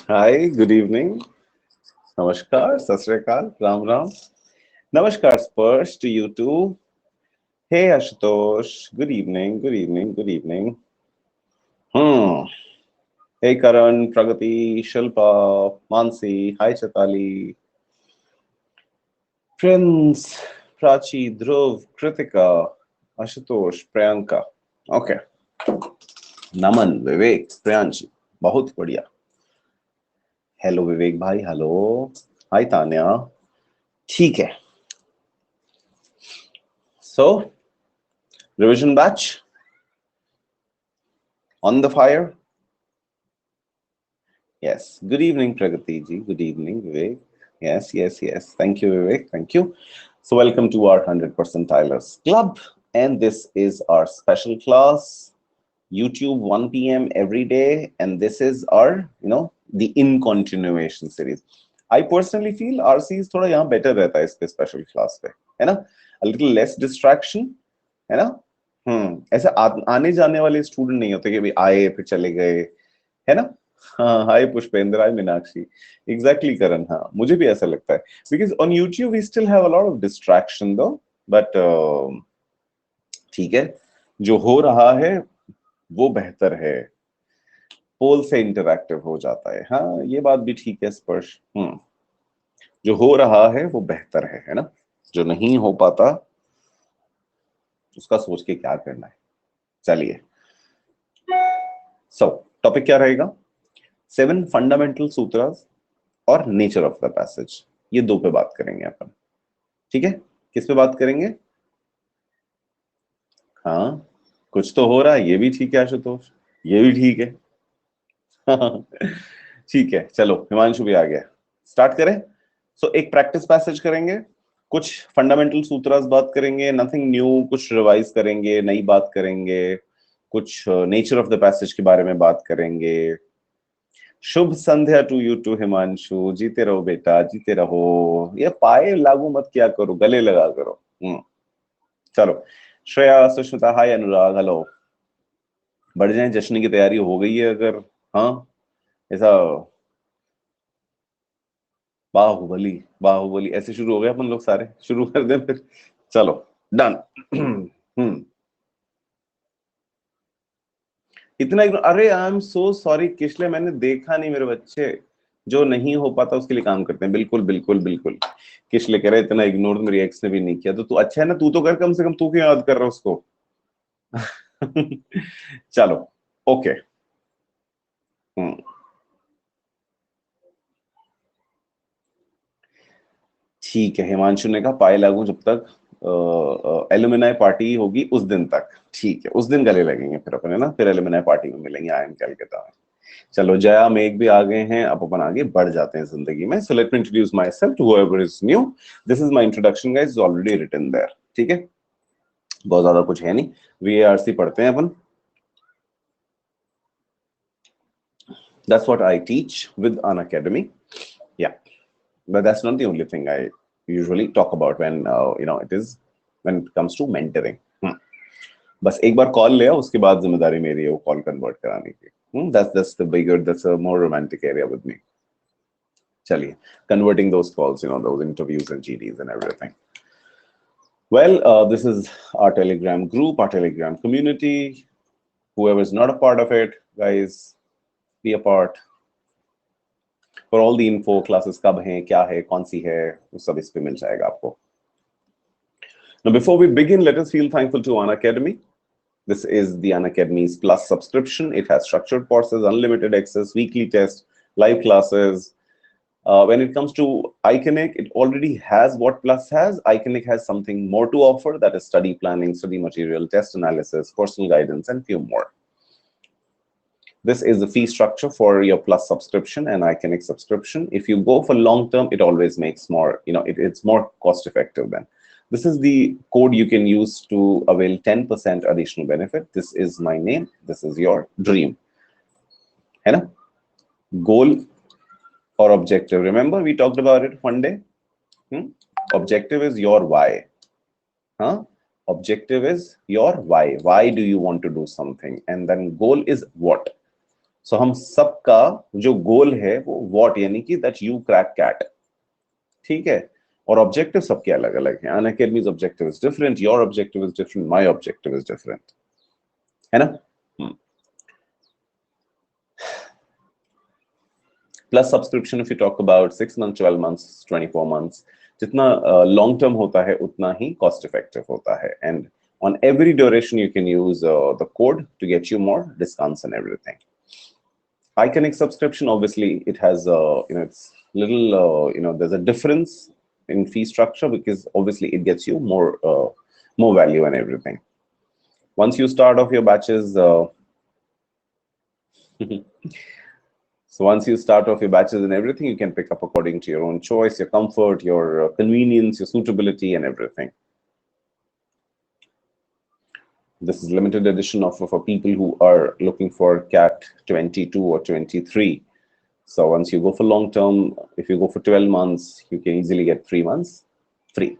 Hi, good evening. Namaskar, Sat Sri Akal, Ram Ram. Namaskar, Spurs to you too. Hey, Ashutosh. Good evening, good evening, good evening. Hmm. Hey, Karan, Pragati, Shilpa, Mansi. Hi, Chatali. Prince, Prachi, Dhruv, Kritika, Ashutosh, Priyanka. Okay. नमन विवेक प्रियांशी बहुत बढ़िया hello विवेक भाई hello hi Tanya ठीक है so revision batch on the fire yes good evening pragati ji good evening vivek yes thank you vivek thank you so welcome to our 100 percentilers club and this is our special class YouTube 1 p.m. every day, and this is our, the in continuation series. I personally feel RC is थोड़ा यहाँ better रहता है इसके special class पे, है ना? A little less distraction, है ना? ऐसे आने जाने वाले स्टूडेंट नहीं होते कि भाई आए फिर चले गए, है ना? हाँ, hi Pushpendra, hi Meenakshi, exactly Karan, हाँ मुझे भी ऐसा लगता है because on YouTube we still have a lot of distraction though but ठीक है जो हो रहा है वो बेहतर है पोल से इंटरैक्टिव हो जाता है हाँ ये बात भी ठीक है स्पर्श जो हो रहा है वो बेहतर है ना जो नहीं हो पाता उसका सोच के क्या करना है चलिए सो टॉपिक क्या रहेगा 7 फंडामेंटल सूत्रास और नेचर ऑफ द पैसेज ये दो पे बात करेंगे अपन ठीक है किस पे बात करेंगे हाँ कुछ तो हो रहा है ये भी ठीक है आशुतोष ये भी ठीक है ठीक है चलो हिमांशु भी आ गया स्टार्ट करें सो एक प्रैक्टिस पैसेज करेंगे कुछ फंडामेंटल सूत्रास बात करेंगे नथिंग न्यू कुछ रिवाइज करेंगे नई बात करेंगे कुछ नेचर ऑफ द पैसेज के बारे में बात करेंगे शुभ संध्या टू यू टू हिमांशु जीते रहो बेटा जीते रहो ये पाए लागू मत किया करो गले लगा करो चलो श्रेया सुष्मिता हाय अनुराग हेलो बढ़ जाए जश्न की तैयारी हो गई है अगर हाँ ऐसा बाहुबली बाहुबली ऐसे शुरू हो गए अपन लोग सारे शुरू कर दें फिर चलो डन इतना अरे I am so sorry Kishlay मैंने देखा नहीं मेरे बच्चे जो नहीं हो पाता उसके लिए काम करते हैं बिल्कुल बिल्कुल बिल्कुल किशले कह रहे इतना इग्नोर मेरी एक्स ने भी नहीं किया तो तू अच्छा है ना तू तो कर कम से कम तू क्यों याद कर रहा है उसको चलो ओके ठीक है हिमांशु ने कहा पाए लागू जब तक एलुमिनाई पार्टी होगी उस दिन तक ठीक है उस दिन गले लगेंगे फिर अपन है ना फिर एलुमिनाई पार्टी में मिलेंगे आई एम कैलकाटा में चलो जया मेघ भी आ गए हैं अब अपन आगे बढ़ जाते हैं जिंदगी में so let me introduce myself to whoever is new this is my introduction guys is already written there ठीक है बहुत ज्यादा कुछ है नहीं वीएआरसी पढ़ते हैं अपन that's what I teach with an academy yeah but that's not the only thing I usually talk about when it is when it comes to mentoring बस एक बार कॉल लिया उसके बाद जिम्मेदारी मेरी है वो कॉल कन्वर्ट कराने की that's the bigger that's a more romantic area with me चलिए converting those calls those interviews and GDs and everything well this is our telegram group our telegram community whoever is not a part of it guys be a part for all the info classes कब हैं क्या है कौन सी है वो सब इस पे मिल जाएगा आपको now before we begin let us feel thankful to Unacademy. This is the Unacademy's Plus subscription. It has structured courses, unlimited access, weekly tests, live classes. When it comes to Iconic, it already has what Plus has. Iconic has something more to offer, that is study planning, study material, test analysis, personal guidance, and few more. This is the fee structure for your Plus subscription and Iconic subscription. If you go for long term, it always makes more, it's more cost effective then. This is the code you can use to avail 10% additional benefit. This is my name. This is your dream. है ना? Goal or objective. Remember we talked about it one day. Objective is your why. Objective is your why. Why do you want to do something? And then goal is what? सो हम सबका जो गोल है वो what यानी कि that you crack cat, ठीक है, और ऑब्जेक्टिव सबके अलग अलग हैं। Unacademy's objective is different, your objective is different, my objective is different, है ना। Plus subscription if you talk about 6 month, 12 months, 24 months, जितना लॉन्ग टर्म होता है उतना ही कॉस्ट इफेक्टिव होता है। And on every duration you can use the code to get you more discounts and everything. Iconic subscription, obviously it has it's little there's a difference in fee structure because obviously it gets you more value and everything. Once you start off your batches so once you start off your batches and everything, you can pick up according to your own choice, your comfort, your convenience, your suitability and everything. This is limited edition offer for people who are looking for CAT 22 or 23. So once you go for long term, if you go for 12 months, you can easily get 3 months free.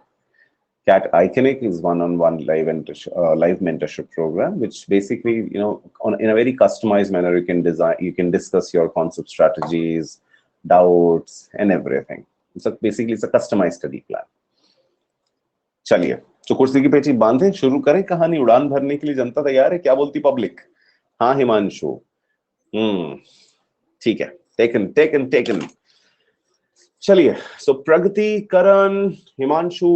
CAT Iconic is one-on-one live mentorship program, which basically, in a very customized manner, you can discuss your concept strategies, doubts, and everything. Basically, it's a customized study plan. चलिए, तो कुर्सी की पेची बांधे, शुरू करें कहानी। उड़ान भरने के लिए जनता तैयार है, क्या बोलती पब्लिक? हाँ हिमांशु, ठीक है, टेकन। चलिए, सो प्रगति, करण, हिमांशु,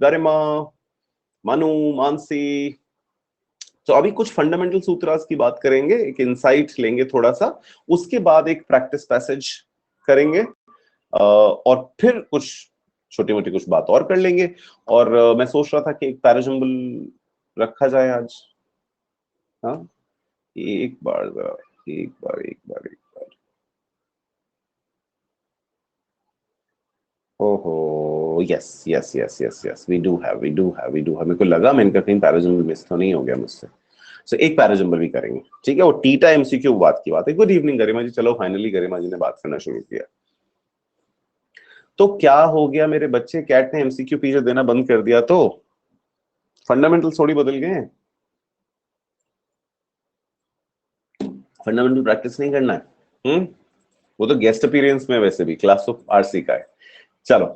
गरिमा, मनु, मानसी, तो अभी कुछ फंडामेंटल सूत्रास की बात करेंगे, एक इंसाइट लेंगे थोड़ा सा, उसके बाद एक प्रैक्टिस पैसेज करेंगे और फिर कुछ छोटी मोटी कुछ बात और कर लेंगे। और मैं सोच रहा था कि एक पैराजंबल रखा जाए आज। हाँ, एक बार ओहो, यस, वी डू हैव। मेरे को लगा मैंने कहीं पैराजंबल मिस तो नहीं हो गया मुझसे। सो एक पैराजंबल भी करेंगे, ठीक है। वो टीटा एमसीक्यू बात की बात है। गुड इवनिंग गरिमा जी। चलो फाइनली गरिमा जी ने बात करना शुरू किया। तो क्या हो गया मेरे बच्चे, कैट ने एमसीक्यू पीछे देना बंद कर दिया तो फंडामेंटल थोड़ी बदल गए हैं? फंडामेंटल प्रैक्टिस नहीं करना है? वो तो गेस्ट अपीयरेंस में वैसे भी क्लास ऑफ आरसी का है। चलो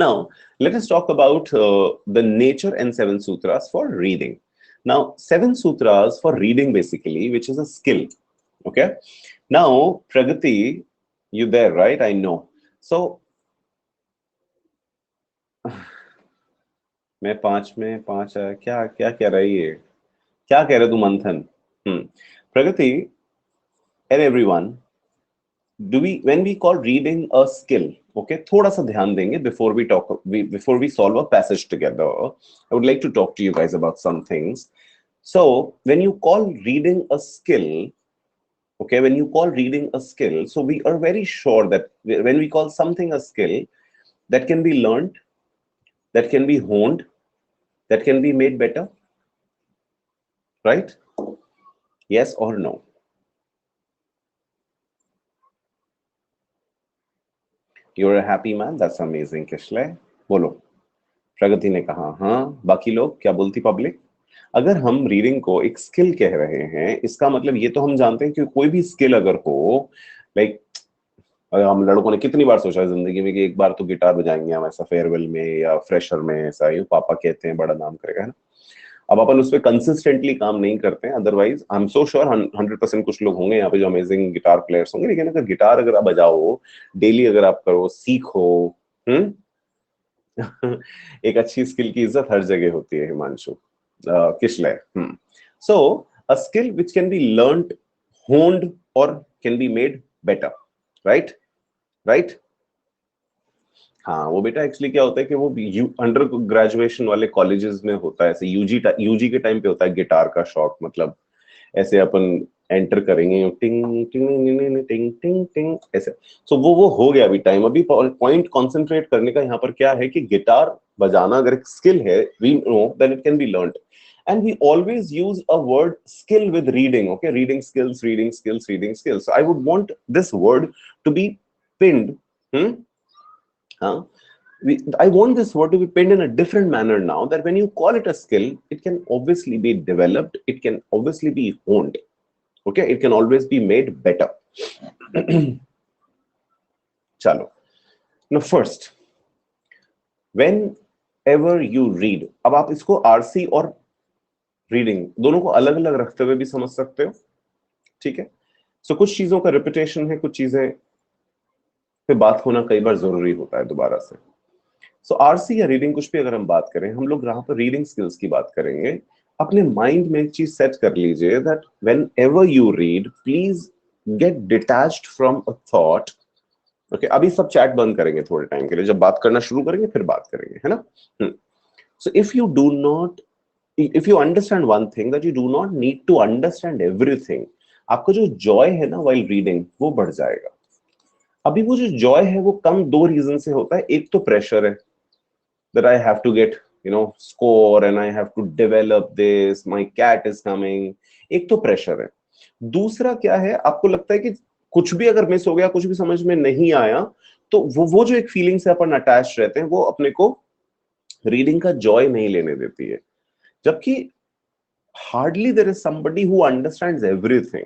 now let us talk about the nature and 7 sutras for reading. Now 7 sutras for reading basically, which is a skill. Okay, now Pragati, you there, right? I know. So मैं 5 में 5 है, क्या क्या कह रही है, क्या कह रहे तू मंथन? Pragati and everyone, when we call reading a skill, okay, थोड़ा सा ध्यान देंगे before we solve a passage together. I would like to talk to you guys about some things. So when you call reading a skill, okay, so we are very sure that when we call something a skill, that can be learned, that can be honed, that can be made better, right? Yes or no? You're a happy man, that's amazing. Kishlay बोलो। प्रगति ने कहा हाँ, बाकी लोग क्या बोलती public? अगर हम रीडिंग को एक स्किल कह रहे हैं, इसका मतलब ये तो हम जानते हैं कि कोई भी स्किल अगर हो, लाइक हम लड़कों ने कितनी बार सोचा है जिंदगी में कि एक बार तो गिटार बजाएंगे हम, ऐसा फेयरवेल में या फ्रेशर में, ऐसा ही पापा कहते हैं बड़ा नाम करेगा, है ना। अब अपन उस पर कंसिस्टेंटली काम नहीं करते हैं, otherwise I am so sure 100% कुछ लोग होंगे यहाँ पे जो अमेजिंग गिटार प्लेयर्स होंगे, लेकिन अगर गिटार अगर आप बजाओ डेली, अगर आप करो, सीखो, एक अच्छी स्किल की इज्जत हर जगह होती है Himanshu, Kishle. So a skill which can be learned, honed और can be made better, right. हाँ, वो बेटा एक्चुअली क्या होता है कि वो अंडर ग्रेजुएशन वाले कॉलेजेस में होता है, ऐसे यूजी के टाइम पे होता है गिटार का शौक, मतलब ऐसे अपन एंटर करेंगे टिंग टिंग टिंग टिंग टिंग ऐसे। सो वो हो गया अभी टाइम। अभी पॉइंट कंसंट्रेट करने का यहाँ पर क्या है कि गिटार बजाना अगर एक स्किल है, we know that it can be learned, and we always use a word skill with reading. Okay, reading skills. So I would want this word to be pinned. I want this word to be pinned in a different manner now, that when you call it a skill, it can obviously be developed, it can obviously be honed, Okay, it can always be made better. चलो, now first, whenever you read, अब आप इसको RC और reading दोनों को अलग अलग रखते हुए भी समझ सकते हो, ठीक है? सो कुछ चीजों का रिपीटेशन है, कुछ चीजें पे बात होना कई बार जरूरी होता है दोबारा से। सो आरसी या रीडिंग कुछ भी अगर हम बात करें, हम लोग यहाँ पर रीडिंग स्किल्स की बात करेंगे। अपने माइंड में एक चीज सेट कर लीजिए that when ever you read, please get detached from a thought. Okay, अभी सब चैट बंद करेंगे थोड़े टाइम के लिए, जब बात करना शुरू करेंगे फिर बात करेंगे, है ना? So if you do not, if you understand one thing, that you do not need to understand everything, आपका जो जॉय है ना while reading वो बढ़ जाएगा। अभी वो जो जॉय है वो कम दो रीजन से होता है। एक तो प्रेशर है that I have to get score and I have to develop this, my cat is coming, एक तो प्रेशर है। दूसरा क्या है, आपको लगता है कि कुछ भी अगर मिस हो गया, कुछ भी समझ में नहीं आया, तो वो जो एक फीलिंग से अपन अटैच रहते हैं, वो अपने को रीडिंग का जॉय नहीं लेने देती है। जबकि hardly there is somebody who understands everything.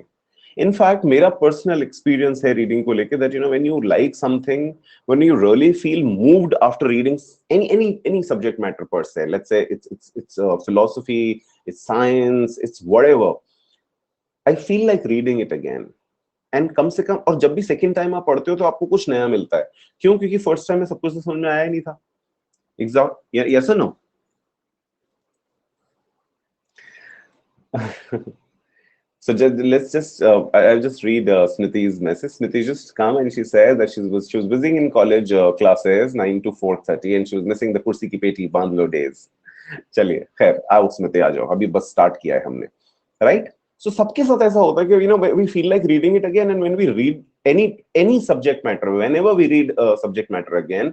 In fact मेरा पर्सनल एक्सपीरियंस है रीडिंग को लेके that when you like something, when you really feel moved after reading any subject matter per se, let's say it's philosophy, it's science, it's whatever, I feel like reading it again. And come से कम, और जब भी second time आप पढ़ते हो तो आपको कुछ नया मिलता है। क्यों? क्योंकि फर्स्ट टाइम में सब कुछ तो समझ में आया ही नहीं था। एग्जैक्ट, यस और no? So let's just I'll just read Smriti's message. Smriti just come and she said that she was busy in college classes 9 to 4:30 and she was missing the kursi ki peti bandlo days. चलिए खैर, आओ स्मृति आ जाओ, अभी बस start किया है हमने, right? सो सबके साथ ऐसा होता है कि we feel like reading it again, and when we read any subject matter, whenever we read subject matter again,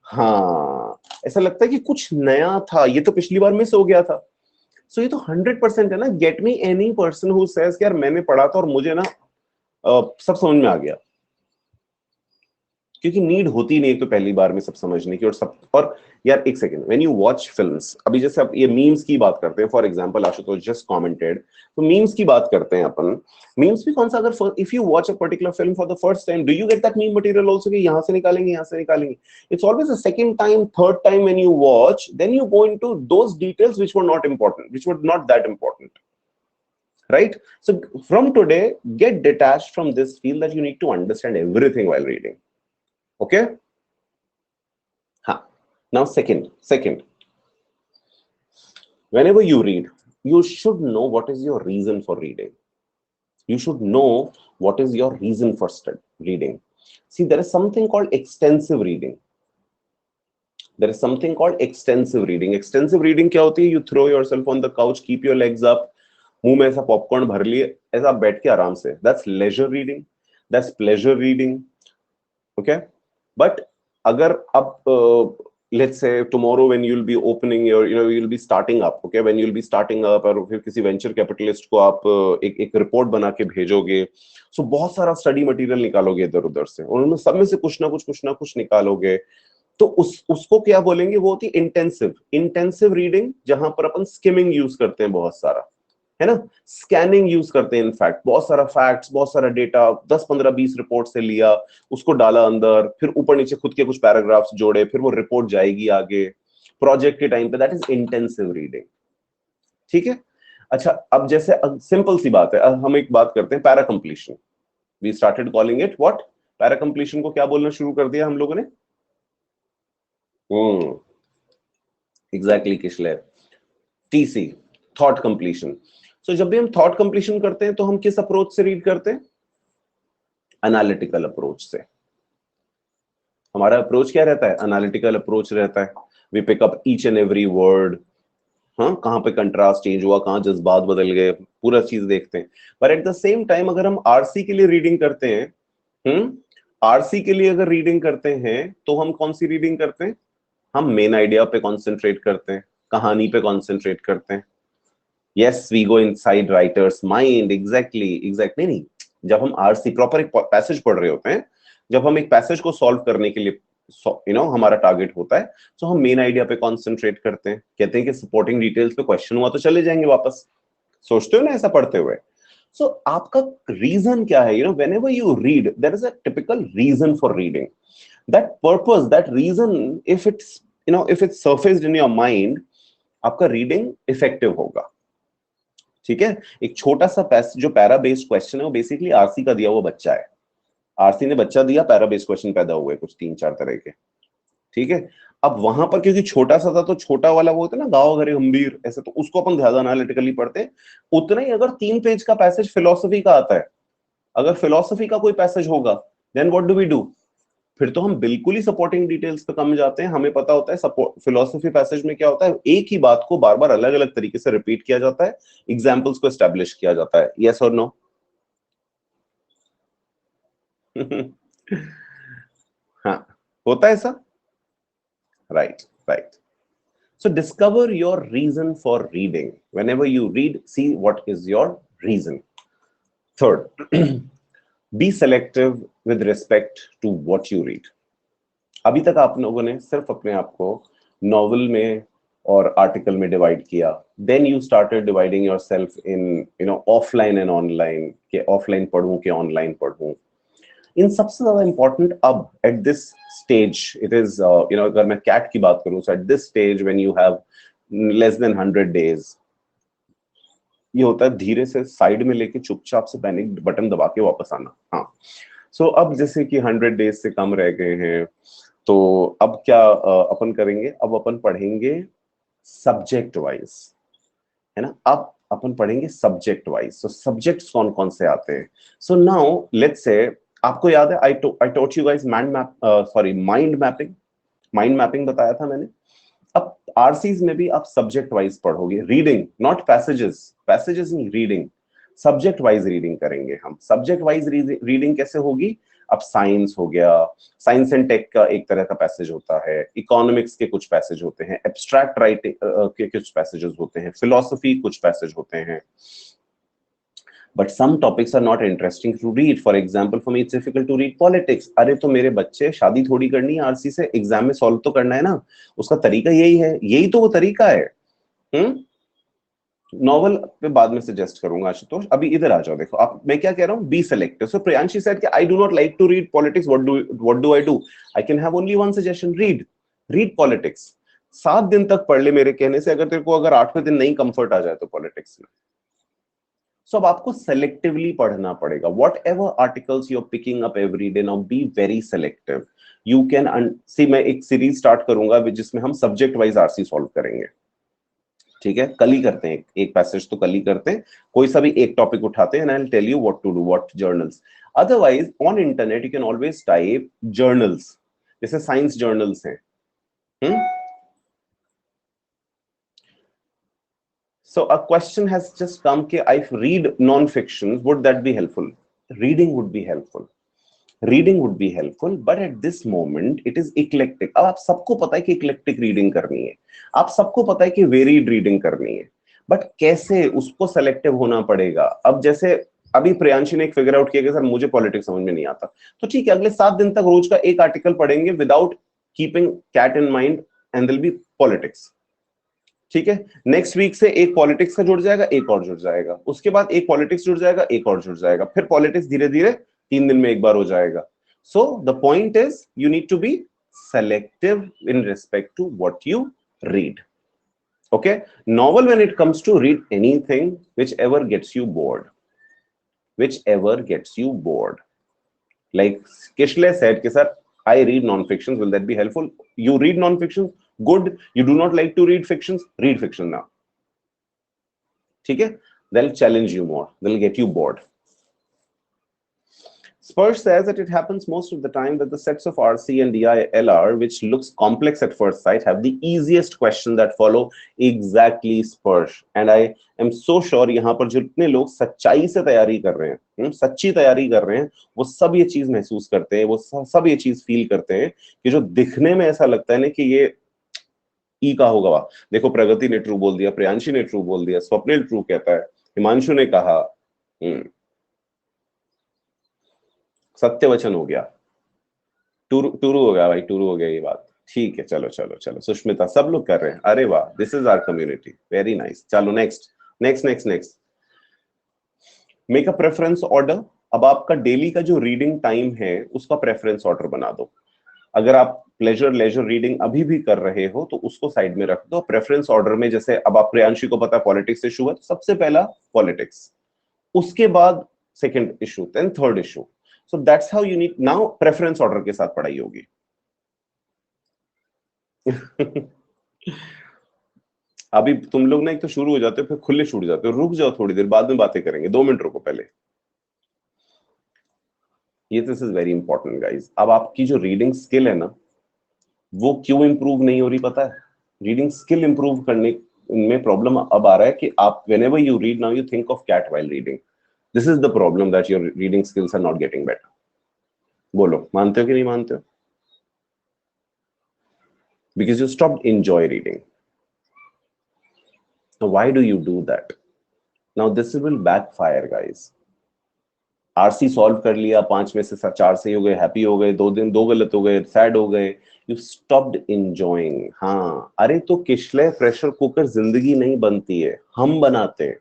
हाँ, ऐसा लगता है कि कुछ नया था, ये तो पिछली बार मिस हो गया था। सो ये तो 100% है ना। Get me any person who says यार मैंने पढ़ा था और मुझे ना सब समझ में आ गया, क्योंकि नीड होती नहीं तो पहली बार में सब समझने की। और यार एक second, when you watch films, अभी जैसे अब ये मीम्स की बात करते हैं, for example Ashutosh just commented, तो मीम्स की बात करते हैं अपन। मीम्स भी कौन सा, अगर if you watch a particular film for the first time, do you get that meme material also कि यहां से निकालेंगे, यहां से निकालेंगे? It's always a second time, third time when you watch, then you go into those details which were not important, which were not that important, right? So from today, get detached from this feel that you need to understand everything while reading. Okay? Now second, whenever you read, you should know what is your reason for reading. You should know what is your reason for reading. See, there is something called extensive reading. There is something called extensive reading. Extensive reading क्या होती है? You throw yourself on the couch, keep your legs up, मुंह में ऐसा popcorn भर लिए, ऐसा बैठ के आराम से. That's leisure reading. That's pleasure reading. Okay? But अगर अब let's say tomorrow when you'll be opening your, you'll be starting up, okay, when you'll be starting up, और फिर किसी वेंचर कैपिटलिस्ट को आप एक रिपोर्ट बना के भेजोगे, सो बहुत सारा स्टडी मटेरियल निकालोगे इधर उधर से, और उनमें सब में से कुछ ना कुछ निकालोगे, तो उसको क्या बोलेंगे? वो होती है इंटेंसिव रीडिंग, जहां पर अपन स्किमिंग यूज करते हैं बहुत सारा, है ना, स्कैनिंग यूज करते हैं, इनफैक्ट बहुत सारा फैक्ट्स, बहुत सारा डेटा, 10 15 20 रिपोर्ट से लिया, उसको डाला अंदर, फिर ऊपर नीचे खुद के कुछ पैराग्राफ्स जोड़े, फिर वो रिपोर्ट जाएगी आगे प्रोजेक्ट के टाइम पे। दैट इज इंटेंसिव रीडिंग, ठीक है? अच्छा, अब जैसे सिंपल सी बात है, हम एक बात करते हैं, para completion. We started calling it what? Para completion को क्या बोलना शुरू कर दिया हम लोगों ने? Exactly Kishle, TC, thought completion. So जब भी हम थॉट कंप्लीशन करते हैं तो हम किस अप्रोच से रीड करते हैं? एनालिटिकल अप्रोच से। हमारा अप्रोच क्या रहता है? एनालिटिकल अप्रोच रहता है। We pick up each and every word, हाँ, कहां पे कंट्रास्ट चेंज हुआ, कहां जज्बात बदल गए, पूरा चीज देखते हैं। पर एट द सेम टाइम अगर हम आरसी के लिए रीडिंग करते हैं, आरसी के लिए अगर रीडिंग करते हैं तो हम कौन सी रीडिंग करते हैं? हम मेन आइडिया पे कॉन्सेंट्रेट करते हैं, कहानी पे कॉन्सेंट्रेट करते हैं। Yes, we go inside writer's mind, exactly नहीं, जब हम आरसी प्रॉपर एक पैसेज पढ़ रहे होते हैं, जब हम एक पैसेज को सॉल्व करने के लिए हमारा टारगेट होता है, तो हम मेन आइडिया पे कॉन्सेंट्रेट करते हैं। कहते हैं कि सपोर्टिंग डिटेल्स पे क्वेश्चन हुआ तो चले जाएंगे वापस, सोचते हो ना ऐसा पढ़ते हुए? सो आपका रीजन क्या है? whenever you read, there is a typical reason for reading. That purpose, that reason, if it's surfaced in your mind, आपका रीडिंग इफेक्टिव होगा. ठीक है. एक छोटा सा जो पैरा बेस्ड क्वेश्चन है वो बेसिकली आरसी का दिया हुआ बच्चा है. आरसी ने बच्चा दिया, पैरा बेस्ड क्वेश्चन पैदा हुए कुछ 3-4 तरह के. ठीक है. अब वहां पर क्योंकि छोटा सा था तो छोटा वाला वो होता है ना, गाँव घरे गंभीर ऐसे, तो उसको अपन ज्यादा एनालिटिकली पढ़ते. उतना ही अगर 3 पेज का पैसेज फिलोसफी का आता है, अगर फिलोसफी का कोई पैसेज होगा, then what do we do? फिर तो हम बिल्कुल ही सपोर्टिंग डिटेल्स पे कम जाते हैं. हमें पता होता है फिलोसफी पैसेज में क्या होता है, एक ही बात को बार बार अलग अलग तरीके से रिपीट किया जाता है, एग्जाम्पल्स को एस्टेब्लिश किया जाता है. यस और नो? हाँ, होता है ऐसा. Right, right. So discover your reason for reading. Whenever you read, see what is your reason. Third, be selective with respect to what you read. अभी तक आप लोगों ने सिर्फ अपने आप को नॉवल में और आर्टिकल में डिवाइड किया. Then you started dividing yourself in offline and online, के ऑफलाइन पढ़ूं के ऑनलाइन पढ़ूं. इन सबसे ज्यादा इंपॉर्टेंट अब at this stage it is अगर मैं कैट की बात करूं, so at this stage when you have less than 100 days, ये होता है धीरे से साइड में लेके चुपचाप से पैनिक बटन दबा के वापस आना. हाँ. सो अब जैसे कि 100 days से कम रह गए हैं, तो अब क्या अपन करेंगे? अब अपन पढ़ेंगे सब्जेक्ट वाइज, है ना. अब अपन पढ़ेंगे सब्जेक्ट वाइज. सो सब्जेक्ट्स कौन कौन से आते हैं? सो नाउ लेट्स से, आपको याद है I taught you guys mind mapping बताया था मैंने. अब आरसीज में भी आप सब्जेक्ट वाइज पढ़ोगे. रीडिंग, नॉट पैसेजेस नहीं, रीडिंग. सब्जेक्ट वाइज रीडिंग करेंगे हम. सब्जेक्ट वाइज रीडिंग कैसे होगी? अब साइंस हो गया, साइंस एंड टेक का एक तरह का पैसेज होता है, इकोनॉमिक्स के कुछ पैसेज होते हैं, एब्स्ट्रैक्ट राइटिंग के कुछ पैसेजेस होते हैं, फिलोसफी कुछ पैसेज होते हैं. But some topics are not interesting to read. For example, for me it's difficult to read politics. अरे तो मेरे बच्चे, शादी थोड़ी करनी है आरसी से, एग्जाम में सॉल्व तो करना है ना. उसका तरीका यही है, यही तो वो तरीका है. नॉवल पे बाद में सजेस्ट करूंगा आशुतोष. अभी इधर आ जाओ. देखो आप, मैं क्या कह रहा हूँ, be selective. So Priyanshi said कि I do not like to read politics. What do I do? I can have only one suggestion, read politics. 7 दिन तक पढ़ ले मेरे कहने से. अगर तेरे को अगर 8वें दिन नहीं कंफर्ट आ जाए तो पॉलिटिक्स में. सो अब आपको सेलेक्टिवली पढ़ना पड़ेगा. Whatever articles you are picking up every day, now be very selective. You can see, मैं एक सीरीज स्टार्ट करूंगा जिसमें हम सब्जेक्ट वाइज आरसी सॉल्व करेंगे. ठीक है, कल ही करते हैं. एक पैसेज तो कल ही करते हैं. कोई सा भी एक टॉपिक उठाते हैं, and I will tell you what to do, what journals. Otherwise on internet you can always type journals, जैसे साइंस जर्नल्स हैं. So a question has just come कि I read non-fiction, would that be helpful? Reading would be helpful. Reading would be helpful, but at this moment it is eclectic. अब आप सबको पता है कि eclectic reading करनी है, आप सबको पता है कि varied reading करनी है, but कैसे उसको selective होना पड़ेगा. अब जैसे अभी प्रियांशी ने एक फिगर आउट किया कि सर मुझे पॉलिटिक्स समझ में नहीं आता, तो ठीक है, अगले 7 दिन तक रोज का एक आर्टिकल पढ़ेंगे without keeping CAT in mind, and this'll be politics. ठीक है, नेक्स्ट वीक से एक पॉलिटिक्स का जुड़ जाएगा, एक और जुड़ जाएगा, उसके बाद एक पॉलिटिक्स जुड़ जाएगा, एक और जुड़ जाएगा, फिर पॉलिटिक्स धीरे धीरे 3 दिन में एक बार हो जाएगा. So the point is you need to be selective in respect to what you read. Okay, novel, when it comes to read anything whichever gets you bored, like Kishle said कि sir I read non-fictions, will that be helpful? You read non-fictions, good. You do not like to read fictions, read fiction now. ठीक है, they'll challenge you more, they'll get you bored. Spurge says that it happens most of the time that the sets of RC and DILR, which looks complex at first sight, have the easiest question that follow. Exactly, Spurge. And I am so sure यहाँ पर जितने लोग सच्चाई से तैयारी कर रहे हैं, सच्ची तैयारी कर रहे हैं, वो सब ये चीज महसूस करते हैं, वो सब ये चीज फील करते हैं कि जो दिखने में ऐसा लगता है ना कि ये ई का होगा. देखो, प्रगति ने ट्रू बोल दिया, प्रियांशी ने ट्रू बोल दिया, स्वप्निल ट्रू कहता है, हिमांशु ने कहा, सत्यवचन हो गया, टूरू हो गया भाई, टूरू हो गया ये बात. ठीक है, चलो चलो चलो. सुष्मिता, सब लोग कर रहे हैं. अरे वाह, this is our community, very nice. चलो next. Make a preference order. अब आपका डेली का जो रीडिंग टाइम है उसका प्रेफरेंस ऑर्डर बना दो। अगर आप प्लेजर लेजर रीडिंग अभी भी कर रहे हो तो उसको साइड में रख दो। प्रेफरेंस ऑर्डर में जैसे अब आप प्रियांशी को पता है पॉलिटिक्स इशू है, तो सबसे पहला पॉलिटिक्स, उसके बाद second issue, then third issue. So that's how you need now preference order के साथ पढ़ाई होगी। अभी तुम लोग ना एक तो शुरू हो जाते हो फिर खुले छूट जाते हो, रुक जाओ थोड़ी देर, बाद में बातें करेंगे, 2 मिनट रुको पहले। ये this is very important guys. अब आपकी जो रीडिंग स्किल है ना वो क्यों इंप्रूव नहीं हो रही पता है? रीडिंग स्किल इंप्रूव करने में प्रॉब्लम अब आ रहा है कि आप whenever you read now you think of cat while reading. This is the problem, that your reading skills are not getting better. बोलो, मानते हो कि नहीं मानते हो? Because you stopped enjoy reading. Now why do you do that? Now this will backfire guys. RC solve कर लिया, 5 में से 4 सही हो गए, हैप्पी हो गए, 2 दिन 2 गलत हो गए, सैड हो गए, यू स्टॉप्ड एंजॉयिंग। हाँ, अरे तो किसले प्रेशर कुकर जिंदगी नहीं बनती है, हम बनाते हैं।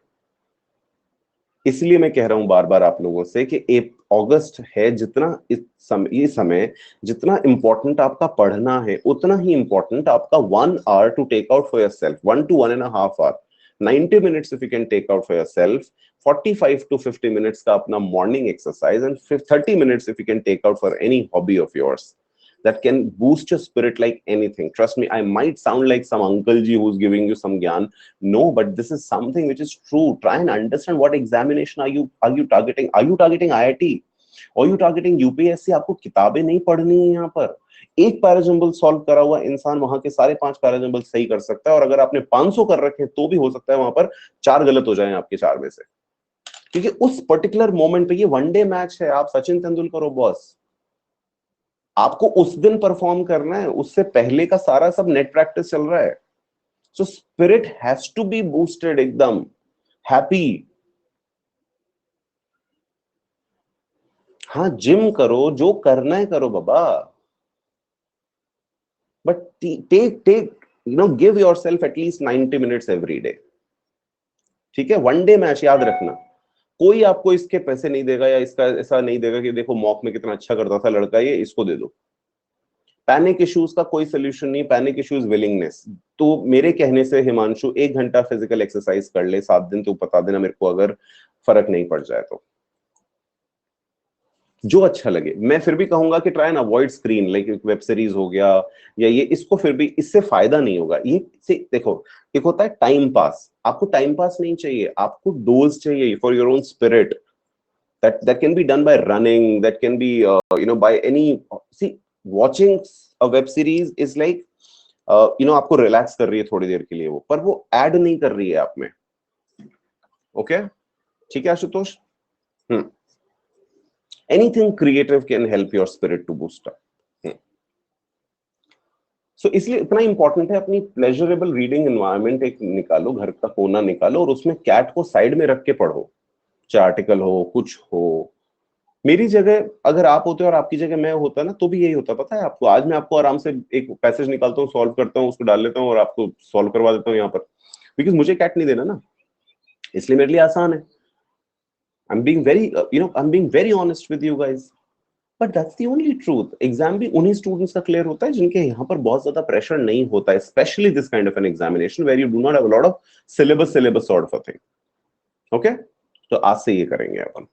इसलिए मैं कह रहा हूं बार बार आप लोगों से कि 1 अगस्त है, जितना ये समय जितना इंपॉर्टेंट आपका पढ़ना है उतना ही इंपॉर्टेंट आपका 1 hour to take out for yourself, 1 to 1.5 hour, 90 minutes if you can take out for yourself, 45 to 50 minutes का अपना morning exercise, and 30 minutes if you can take out for any hobby of yours that can boost your spirit like anything. Trust me, I might sound like some uncle ji who's giving you some gyan. No, but this is something which is true. Try and understand what examination are you targeting? Are you targeting IIT? Or are you targeting UPSC? आपको किताबें नहीं पढ़नी है यहाँ पर। एक parajumble solve करा हुआ इंसान वहां के सारे 5 पैराजम्बल सही कर सकता है, और अगर आपने 500 कर रखे तो भी हो सकता है वहां पर 4 गलत हो जाएं आपके 4 में से, क्योंकि उस पर्टिकुलर मोमेंट पे ये वनडे मैच है। आप सचिन तेंदुलकर हो बॉस, आपको उस दिन परफॉर्म करना है, उससे पहले का सारा सब नेट प्रैक्टिस चल रहा है। So spirit has to be boosted, एकदम हैप्पी। हाँ, जिम करो, जो करना है करो बाबा, but take give yourself at least 90 minutes every day. ठीक है, वनडे मैच याद रखना। कोई आपको इसके पैसे नहीं देगा या इसका ऐसा नहीं देगा कि देखो मॉक में कितना अच्छा करता था लड़का, ये इसको दे दो। पैनिक इश्यूज का कोई सोल्यूशन नहीं, पैनिक इश्यूज विलिंगनेस। तो मेरे कहने से हिमांशु 1 घंटा फिजिकल एक्सरसाइज कर ले 7 दिन, तो बता देना मेरे को अगर फर्क नहीं पड़ जाए तो, जो अच्छा लगे। मैं फिर भी कहूंगा कि try and avoid screen, like web series हो गया या ये, इसको फिर भी इससे फायदा नहीं होगा। ये से देखो, एक होता है टाइम पास, आपको टाइम पास नहीं चाहिए, आपको डोज चाहिए for your own spirit. that can be done by running, that can be by any, see, watching a web series is like आपको रिलैक्स कर रही है थोड़ी देर के लिए वो, पर वो ऐड नहीं कर रही है आप में। ओके, ठीक है Ashutosh? Anything creative can help your spirit to boost up. So इसलिए इतना इंपॉर्टेंट है, अपनी प्लेजरेबल रीडिंग एनवायरनमेंट एक निकालो, घर का कोना निकालो, और उसमें कैट को साइड में रख के पढ़ो, चाहे आर्टिकल हो कुछ हो। मेरी जगह अगर आप होते और आपकी जगह मैं होता ना, तो भी यही होता, पता है आपको? आज मैं आपको आराम से एक पैसेज निकालता हूँ, सॉल्व करता हूँ, उसको डाल लेता हूँ और आपको सॉल्व करवा देता हूँ यहाँ पर, बिकॉज मुझे कैट नहीं देना ना, इसलिए मेरे लिए आसान है। I'm being very I'm being very honest with you guys, but that's the only truth. Exam भी उन्हीं स्टूडेंट्स का क्लियर होता है जिनके यहाँ पर बहुत ज्यादा प्रेशर नहीं होता है, specially this kind of an examination where you do not have a lot of syllabus sort of a thing. Okay, तो आज से ये करेंगे अपन।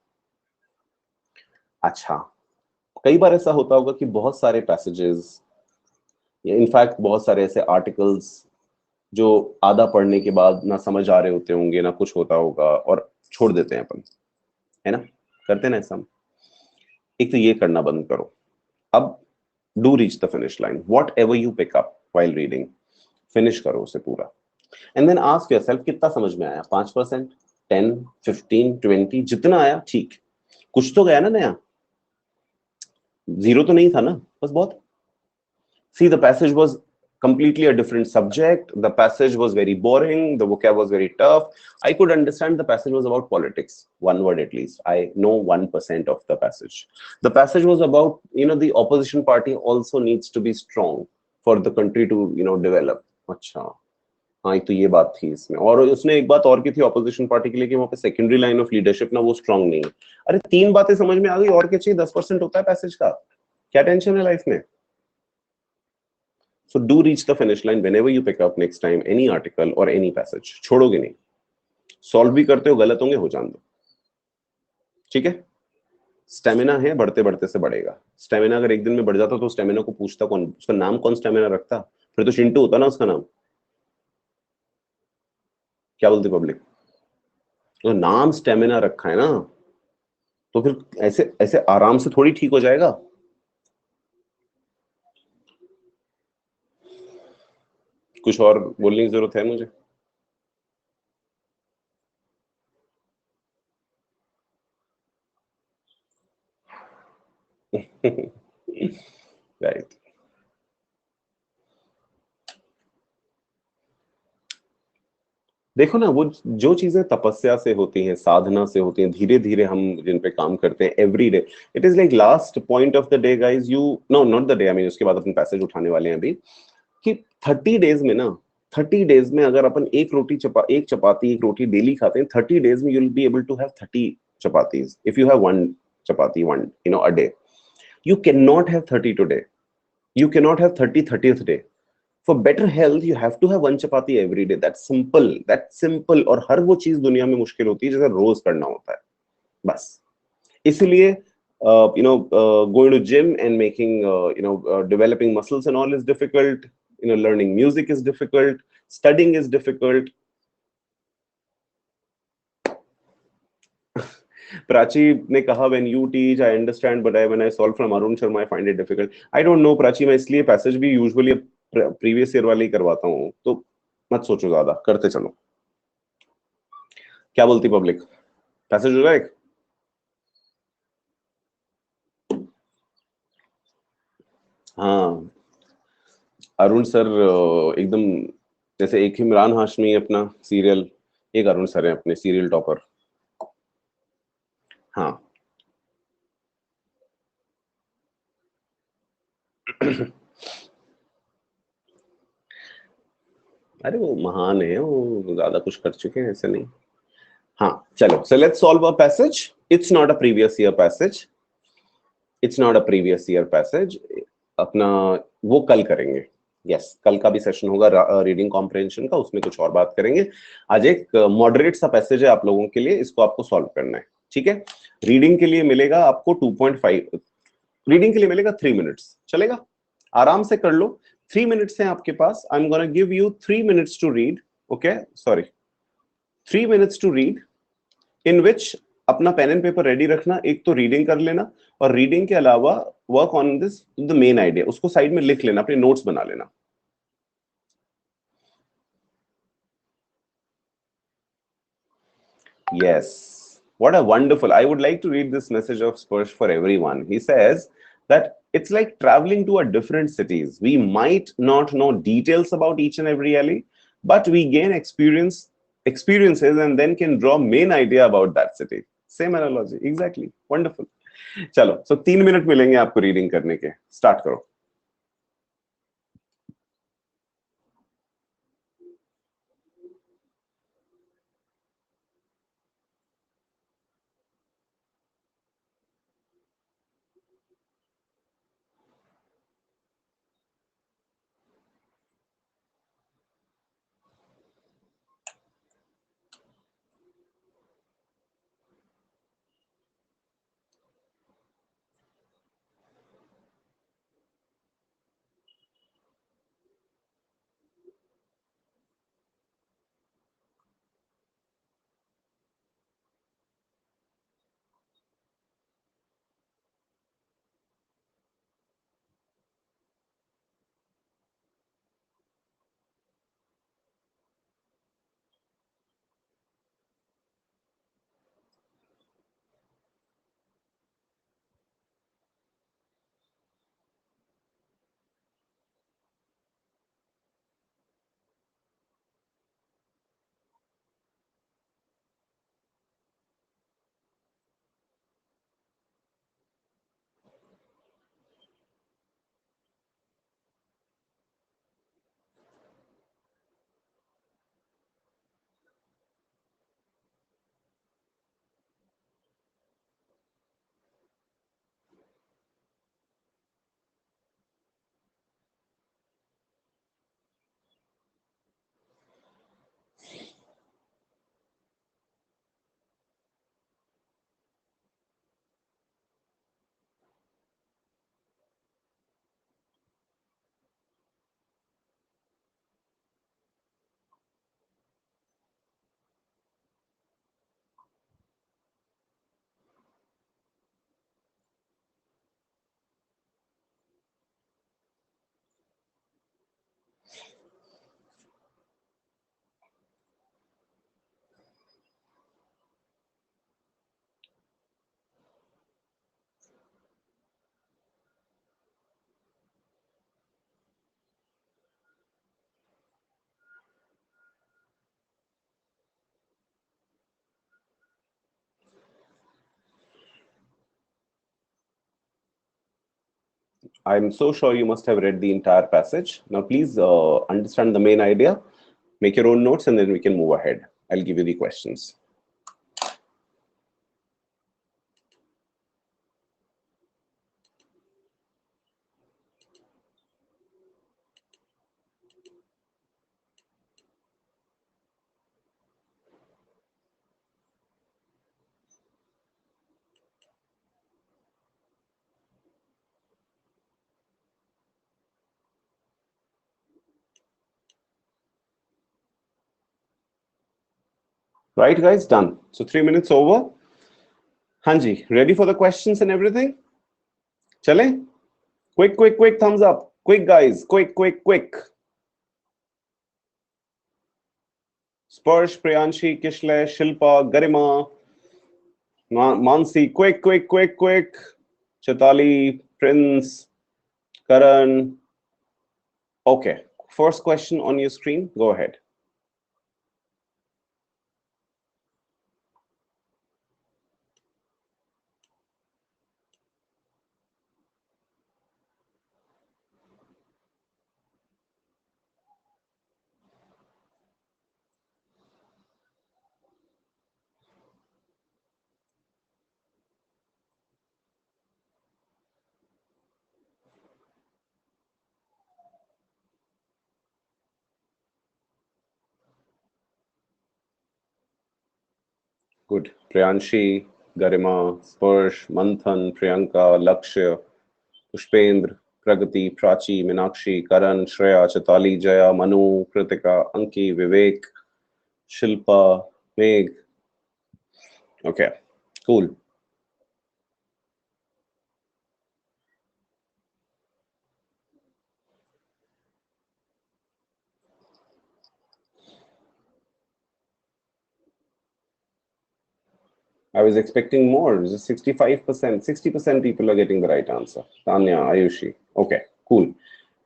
अच्छा, कई बार ऐसा होता होगा कि बहुत सारे पैसेजेस, इनफैक्ट बहुत सारे ऐसे आर्टिकल्स जो आधा पढ़ने के बाद ना समझ आ रहे होते होंगे ना कुछ होता होगा, और छोड़ देते हैं अपन, है ना? करते ना ऐसा। एक तो ये करना बंद करो। अब do reach the finish line, whatever you pick up while reading, finish करो उसे पूरा, एंड देन आस्क योरसेल्फ कितना समझ में आया? 5%, 10, 15, 20, जितना आया ठीक, कुछ तो गया ना नया, जीरो तो नहीं था ना, बस बहुत। See, the passage was completely a different subject. The passage was very boring. The vocab was very tough. I could understand the passage was about politics, one word at least. I know 1% of the passage. The passage was about, the opposition party also needs to be strong for the country to, develop. Acha. हाँ, एक तो ये बात थी इसमें, और उसने एक बात और की थी ऑपोजिशन पार्टी के लिए कि वहां पे सेकेंडरी लाइन ऑफ लीडरशिप ना वो स्ट्रांग नहीं है। अरे 3 बातें समझ में आ गई, और क्या चाहिए? 10% होता है पैसेज का, क्या टेंशन है लाइफ में? So do reach the finish line whenever you pick up next time any article or any passage. छोड़ोगे नहीं, सॉल्व भी करते हो, गलत होंगे हो जान दो, ठीक है? स्टेमिना है, बढ़ते बढ़ते से बढ़ेगा। स्टेमिना अगर एक दिन में बढ़ जाता तो स्टेमिना को पूछता कौन? उसका नाम कौन स्टेमिना रखता? फिर तो चिंटू होता ना उसका नाम। क्या बोलती पब्लिक? तो नाम स्टेमिना रखा है ना, तो फिर ऐसे ऐसे आराम से थोड़ी ठीक हो जाएगा। कुछ और बोलने की जरूरत है मुझे? राइट। देखो ना, वो जो चीजें तपस्या से होती हैं, साधना से होती हैं, धीरे धीरे हम जिन पे काम करते हैं every day, it is like last point of the day guys, you know not the day, I mean उसके बाद अपन पैसेज उठाने वाले हैं अभी, कि 30 डेज में ना, 30 डेज में अगर अपन एक चपाती एक रोटी डेली खाते हैं, 30 डेज में you will be able to have 30 chapatis if you have one chapati one a day. You can not have 30 today, you cannot have 30th day. For better health you have to have one chapati every day. That's simple, और हर वो चीज दुनिया में मुश्किल होती है जैसे रोज करना होता है, बस। इसलिए going to gym and making developing muscles and all is difficult, learning music is difficult, studying is difficult. Prachi ने कहा when you teach I understand but when I solve from Arun Sharma I find it difficult. I don't know Prachi, मैं इसलिए passage भी usually previous year वाले ही करवाता हूँ, तो मत सोचो ज्यादा, करते चलो। क्या बोलती पब्लिक? पैसेज हो जाए? हाँ, अरुण सर एकदम जैसे एक इमरान हाशमी अपना सीरियल, एक अरुण सर है अपने सीरियल टॉपर। हाँ। अरे वो महान है, वो ज्यादा कुछ कर चुके हैं, ऐसे नहीं। हाँ चलो, so let's solve a passage. It's not a previous year passage. It's not a previous year passage. अपना वो कल करेंगे। यस, कल का भी सेशन होगा रीडिंग कॉम्प्रिहेंशन का, उसमें कुछ और बात करेंगे। आज एक मॉडरेट सा पैसेज है आप लोगों के लिए, इसको आपको सॉल्व करना है, ठीक है? रीडिंग के लिए मिलेगा आपको 2.5, रीडिंग के लिए मिलेगा 3 मिनट्स, चलेगा? आराम से कर लो, 3 मिनट्स है आपके पास। I am gonna give you 3 minutes to read, okay? Sorry, 3 minutes to read, in which अपना पेन एंड पेपर रेडी रखना, एक तो रीडिंग कर लेना, और रीडिंग के अलावा work on this the main idea, उसको साइड में लिख लेना, अपने नोट्स बना लेना। Yes, what a wonderful, I would like to read this message of Spursh for everyone. He says that it's like traveling to a different cities. We might not know details about each and every alley, but we gain experiences and then can draw main idea about that city. Same analogy, exactly. Wonderful. चलो, so 3 minute मिलेंगे आपको reading करने के, start करो। I'm so sure you must have read the entire passage. Now, please understand the main idea, make your own notes, and then we can move ahead. I'll give you the questions. Right, guys? Done. So 3 minutes over. Hanji, ready for the questions and everything? Chale? Quick, quick, quick, thumbs up. Quick, guys. Quick, quick, quick. Sparsh, Priyanshi, Kishle, Shilpa, Garima, Mansi. Quick, quick, quick, quick. Chetali, Prince, Karan. Okay. First question on your screen. Go ahead. Good. Priyanshi, Garima, Sparsh, Manthan, Priyanka, Lakshya, Pushpendra, Pragati, Prachi, Minakshi, Karan, Shreya, Chetali, Jaya, Manu, Kritika, Anki, Vivek, Shilpa, Meg. Okay, cool. I was expecting more. Just 65%, 60% people are getting the right answer. Tanya, Ayushi. Okay, cool.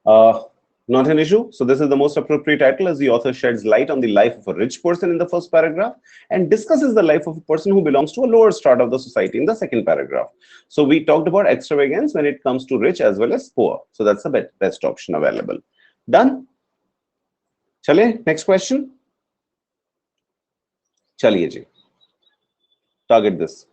Not an issue. So this is the most appropriate title as the author sheds light on the life of a rich person in the first paragraph and discusses the life of a person who belongs to a lower strata of the society in the second paragraph. So we talked about extravagance when it comes to rich as well as poor. So that's the best option available. Done? Chale, next question. Chaliye ji. Target this.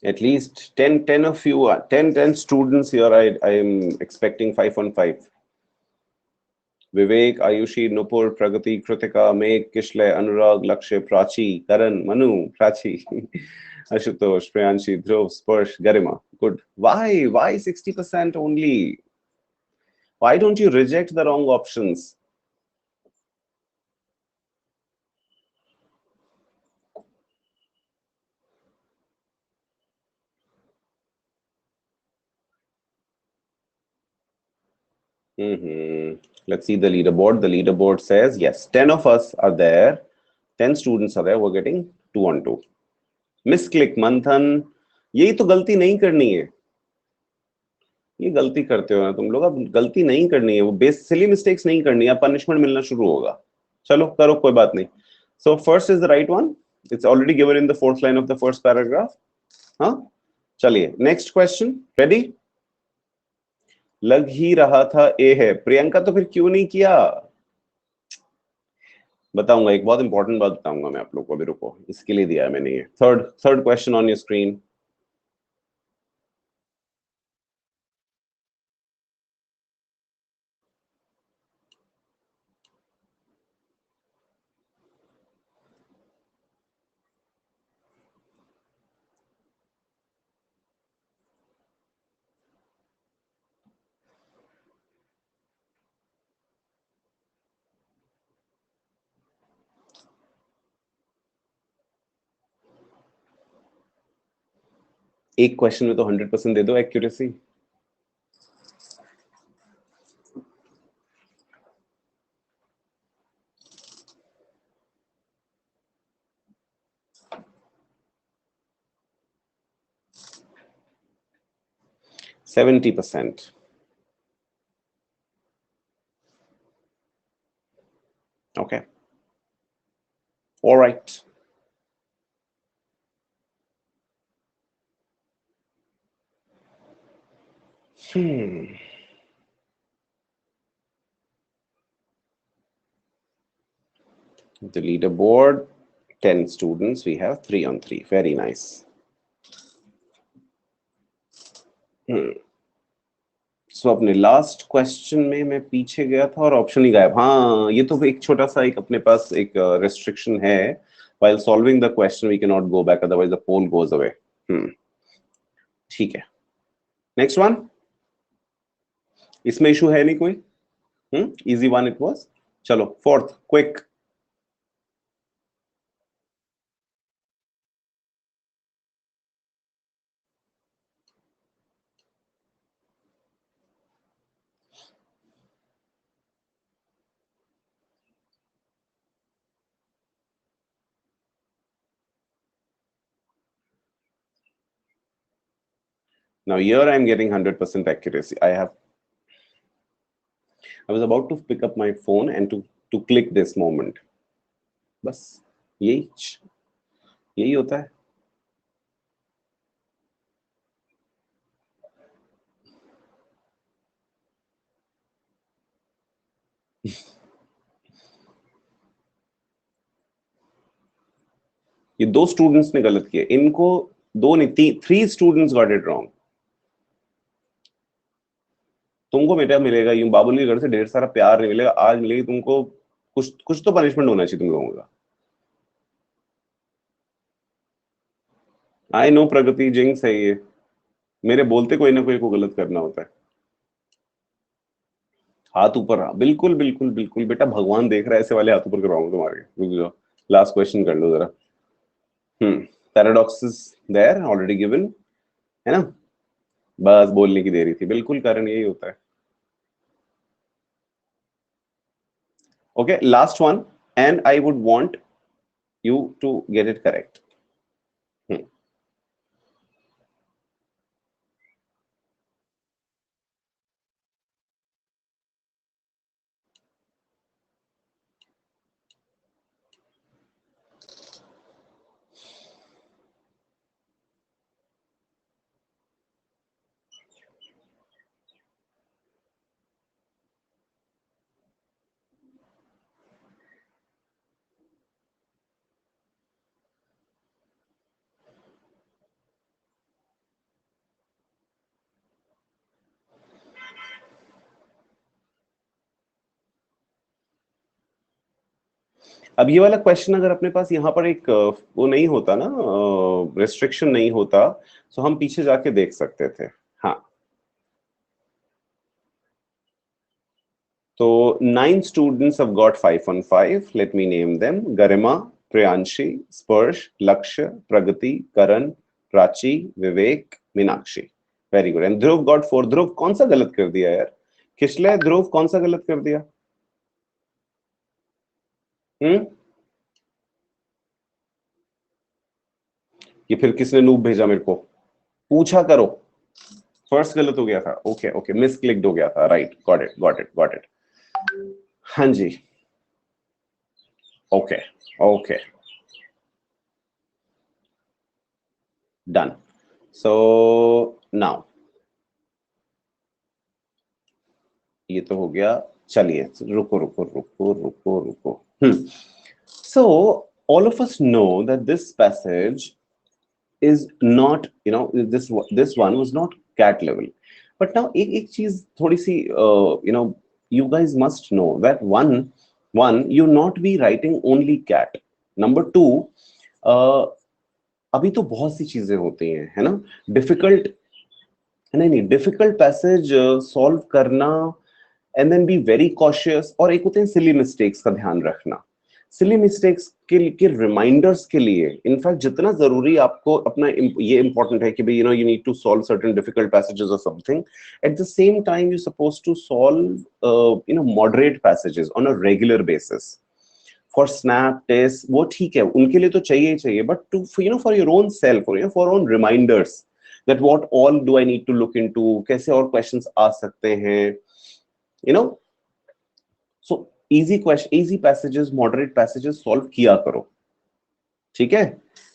At least 10 of you, 10 students here, I am expecting 5 on 5. Vivek, Ayushi, Nupur, Pragati, Kritika, Meg, Kishle, Anurag, Lakshya, Prachi, Karan, Manu, Prachi, Ashutosh, Priyanshi, Dhruv, Sparsh, Garima. Good. Why 60% only? Why don't you reject the wrong options? Let's see the leaderboard. The leaderboard says, yes, 10 of us are there. 10 students are there. We're getting 2 on 2. Misclick, Manthan. यही तो गलती नहीं करनी है. ये गलती करते हो ना तुम लोग. अब गलती नहीं करनी है. वो सिली मिस्टेक्स नहीं करनी है. पनिशमेंट मिलना शुरू होगा. चलो करो, कोई बात नहीं. So first is the right one. It's already given in the fourth line of the first paragraph. हाँ, चलिए नेक्स्ट क्वेश्चन. रेडी? लग ही रहा था ए है. प्रियंका तो फिर क्यों नहीं किया? बताऊंगा. एक बहुत इंपॉर्टेंट बात बताऊंगा मैं आप लोग को. अभी रुको, इसके लिए दिया है मैंने ये. Third question on your screen. एक क्वेश्चन में तो 100% दे दो accuracy. %70। Okay. All right. The leaderboard, 10 students. We have 3 on 3. Very nice. सो अपने लास्ट क्वेश्चन में मैं पीछे गया था और ऑप्शन ही गायब। हाँ, ये तो एक छोटा सा एक अपने पास एक रेस्ट्रिक्शन है। while solving the question we cannot go back, otherwise the poll goes away. ठीक है, नेक्स्ट वन। इसमें इशू है नहीं कोई? Easy one it was. चलो fourth, quick. Now here I am getting 100% accuracy. I was about to pick up my phone and to click this moment. बस यही होता है। ये 2 स्टूडेंट्स ने गलत किया, इनको 2 नहीं 3 स्टूडेंट्स गॉट इट रॉन्ग। तुमको बेटा मिलेगा यूं बाबुल के घर से ढेर सारा प्यार नहीं मिलेगा, आज मिलेगी तुमको कुछ तो पनिशमेंट होना चाहिए तुम लोगों का। आई नो प्रगति जिंक्स है ये, मेरे बोलते कोई ना कोई को गलत करना होता है। हाथ ऊपर, हाँ बिल्कुल बिल्कुल बिल्कुल बेटा, भगवान देख रहा है, ऐसे वाले हाथ ऊपर करवाऊंगा तुम्हारे। रुक जाओ, लास्ट क्वेश्चन कर लो जरा। पैराडॉक्सिस देयर ऑलरेडी गिवन है ना, बस बोलने की देरी थी, बिल्कुल कारण यही होता है। Okay, last one, and I would want you to get it correct. अब ये वाला क्वेश्चन अगर अपने पास यहाँ पर एक वो नहीं होता ना, रेस्ट्रिक्शन नहीं होता, तो हम पीछे जाके देख सकते थे। हाँ, तो 9 students have got 5 on 5. Let me name them: Garima, Priyanshi, Sparsh, Lakshya, Pragati, Karan, Prachi, Vivek, Meenakshi. Very good. And Dhruv got 4. Dhruv कौन सा गलत कर दिया यार? खिचले ध्रुव कौन सा गलत कर दिया? ये फिर किसने नूब भेजा मेरे को? पूछा करो। फर्स्ट गलत हो गया था। ओके ओके, मिस क्लिक्ड हो गया था। Right, got it got it got it. हाँ जी, okay okay, done. So now ये तो हो गया। चलिए रुको रुको रुको रुको रुको। So all of us know that this passage is not, this one was not cat level. But now एक चीज थोड़ी सी, you guys must know that one, you not be writing only cat. Number 2, अभी तो बहुत सी चीजें होती हैं, है ना, डिफिकल्ट, नहीं डिफिकल्ट पैसेज सॉल्व करना, and then be very cautious, और एक होते हैं सिली मिस्टेक्स का ध्यान रखना। सिली मिस्टेक्स के रिमाइंडर्स के लिए इनफैक्ट जितना जरूरी आपको अपना ये इंपॉर्टेंट है कि भाई you need to solve certain difficult passages और something, at the same time you suppose to solve moderate passages on a regular basis for snap test, वो ठीक है उनके लिए तो चाहिए ही चाहिए, but to for your own self, for own reminders that what all do I need to look into, कैसे और क्वेश्चंस आ सकते हैं, so easy question, easy passages, moderate passages solve किया करो, ठीक है।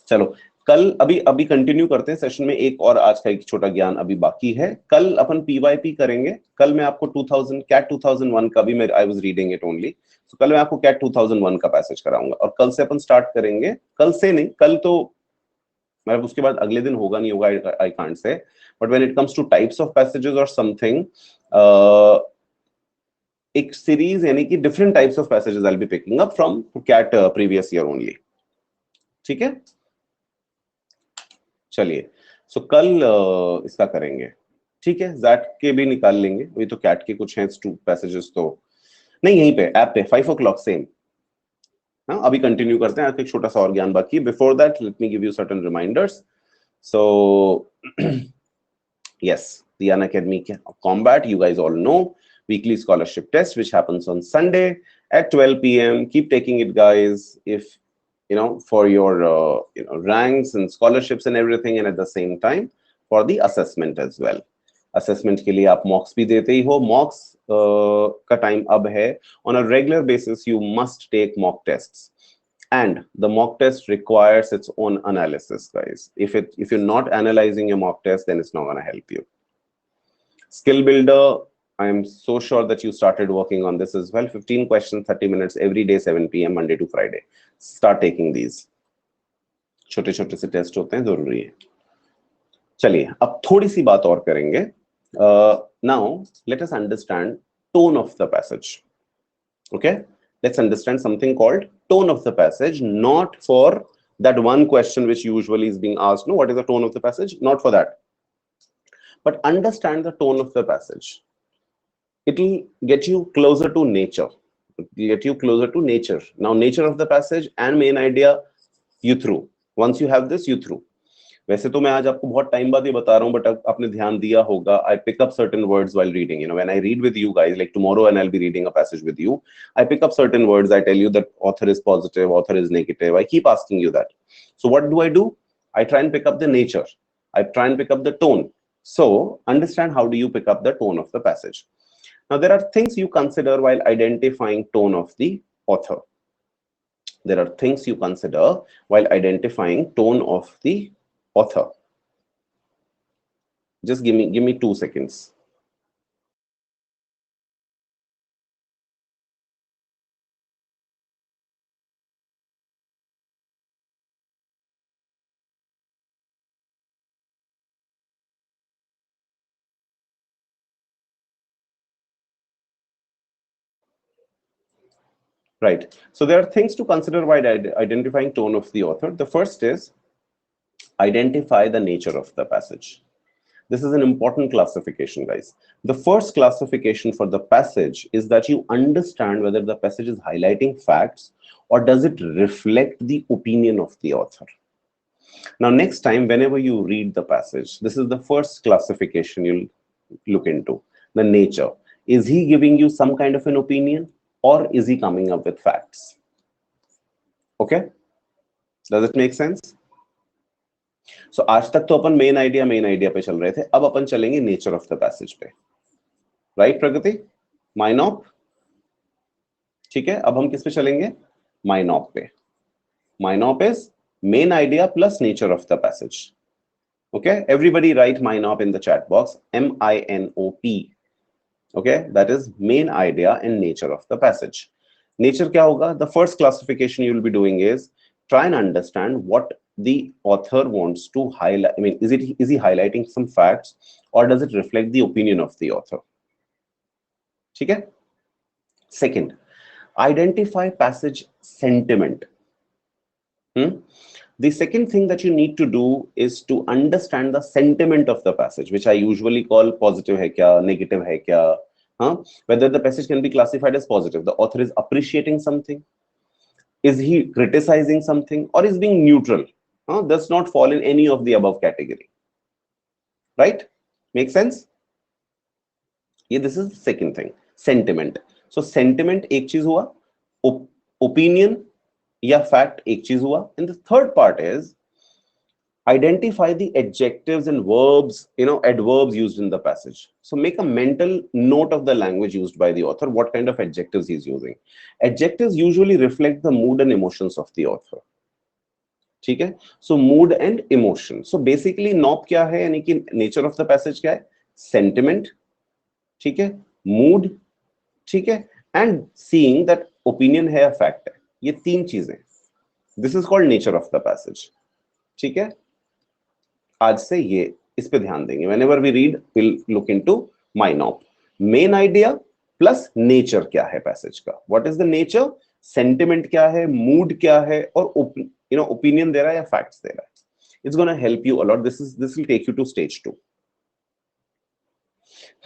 चलो कल अभी कंटिन्यू करते हैं सेशन में, एक और आज का एक छोटा ज्ञान अभी बाकी है। कल अपन पीवाईपी करेंगे। कल मैं आपको 2000 कैट 2001 का भी, मैं I was reading it only, तो कल मैं आपको कैट 2001 का पैसेज कराऊंगा, और कल से अपन स्टार्ट करेंगे, कल से नहीं, कल तो मतलब उसके बाद अगले दिन होगा नहीं होगा, I can't say, but when it comes to types of passages और समथिंग, एक सीरीज यानी कि different types of passages I will be picking up from CAT previous year only, ठीक है। चलिए सो कल इसका करेंगे, ठीक है। जैट के भी निकाल लेंगे, वही तो कैट के कुछ हैं टू पैसेजेस, तो नहीं यहीं पे ऐप पे 5 o'clock सेम। हाँ अभी कंटिन्यू करते हैं, आज एक छोटा सा और ज्ञान बाकी। Before that let me give you certain reminders. So yes, the Unacademy Combat, you guys all know, weekly scholarship test which happens on Sunday at 12 p.m. Keep taking it, guys, if for your ranks and scholarships and everything, and at the same time for the assessment as well. Assessment के लिए आप mocks भी देते ही हो, mocks का time अब है, on a regular basis you must take mock tests, and the mock test requires its own analysis, guys. If you're not analyzing your mock test, then it's not going to help you. Skill builder, I am so sure that you started working on this as well. 15 questions, 30 minutes every day, 7 p.m. Monday to Friday. Start taking these. छोटे छोटे से test होते हैं, जरूरी है। चलिए अब थोड़ी सी बात और करेंगे। Now let us understand tone of the passage. Okay, let's understand something called tone of the passage, not for that one question which usually is being asked, no, what is the tone of the passage, not for that, but understand the tone of the passage. It will get you closer to nature, now nature of the passage and main idea you through, once you have this you through। वैसे तो मैं आज आपको बहुत time बाद ये बता रहा हूँ, बट आपने ध्यान दिया होगा, I pick up certain words while reading. When I read with you guys, like tomorrow, and I'll be reading a passage with you, I pick up certain words. I tell you that author is positive, author is negative. I keep asking you that. So what do? I try and pick up the nature. I try and pick up the tone. So understand how do you pick up the tone of the passage. Now there are things you consider while identifying tone of the author. There are things you consider while identifying tone of the author. Just give me 2 seconds. Right. So there are things to consider while identifying tone of the author. The first is identify the nature of the passage. This is an important classification, guys. The first classification for the passage is that you understand whether the passage is highlighting facts or does it reflect the opinion of the author. Now, next time, whenever you read the passage, this is the first classification you'll look into, the nature. Is he giving you some kind of an opinion or is he coming up with facts? Okay? Does it make sense? So आज तक तो अपन main idea पे चल रहे थे, अब अपन चलेंगे नेचर ऑफ द पैसेज पे, राइट प्रगति? माइनॉप, ठीक है। अब हम किस पे चलेंगे? माइनॉप पे। MINOP is main idea plus nature of the passage. Okay, everybody write MINOP in the chat box, MINOP। Okay, that is main idea and nature of the passage. Nature क्या होगा? The first classification you will be doing is try and understand what the author wants to highlight. I mean, is he highlighting some facts or does it reflect the opinion of the author? ठीक है? Second, identify passage sentiment. The second thing that you need to do is to understand the sentiment of the passage, which I usually call positive hai kya, negative hai kya, whether the passage can be classified as positive. The author is appreciating something. Is he criticizing something or is being neutral? Does not fall in any of the above category. Right? Make sense? Yeah, this is the second thing. Sentiment. So sentiment एक चीज हुआ, opinion या fact एक चीज हुआ, and the third part is identify the adjectives and verbs, adverbs used in the passage. So make a mental note of the language used by the author, what kind of adjectives he's using. Adjectives usually reflect the mood and emotions of the author. ठीक है? So mood and emotion. So basically knob क्या है, यानी कि nature of the passage क्या है? Sentiment, ठीक है? Mood, ठीक है? And seeing that opinion है या fact है. ये तीन चीजें. This is called nature of the passage. ठीक है? आज से ये इस पे ध्यान देंगे. Whenever we read, we'll look into MyNop. Main idea plus nature क्या है passage का? What is the nature? Sentiment क्या है? Mood क्या है? और opinion दे रहा है या facts दे रहा है? It's gonna help you a lot. This will take you to stage 2.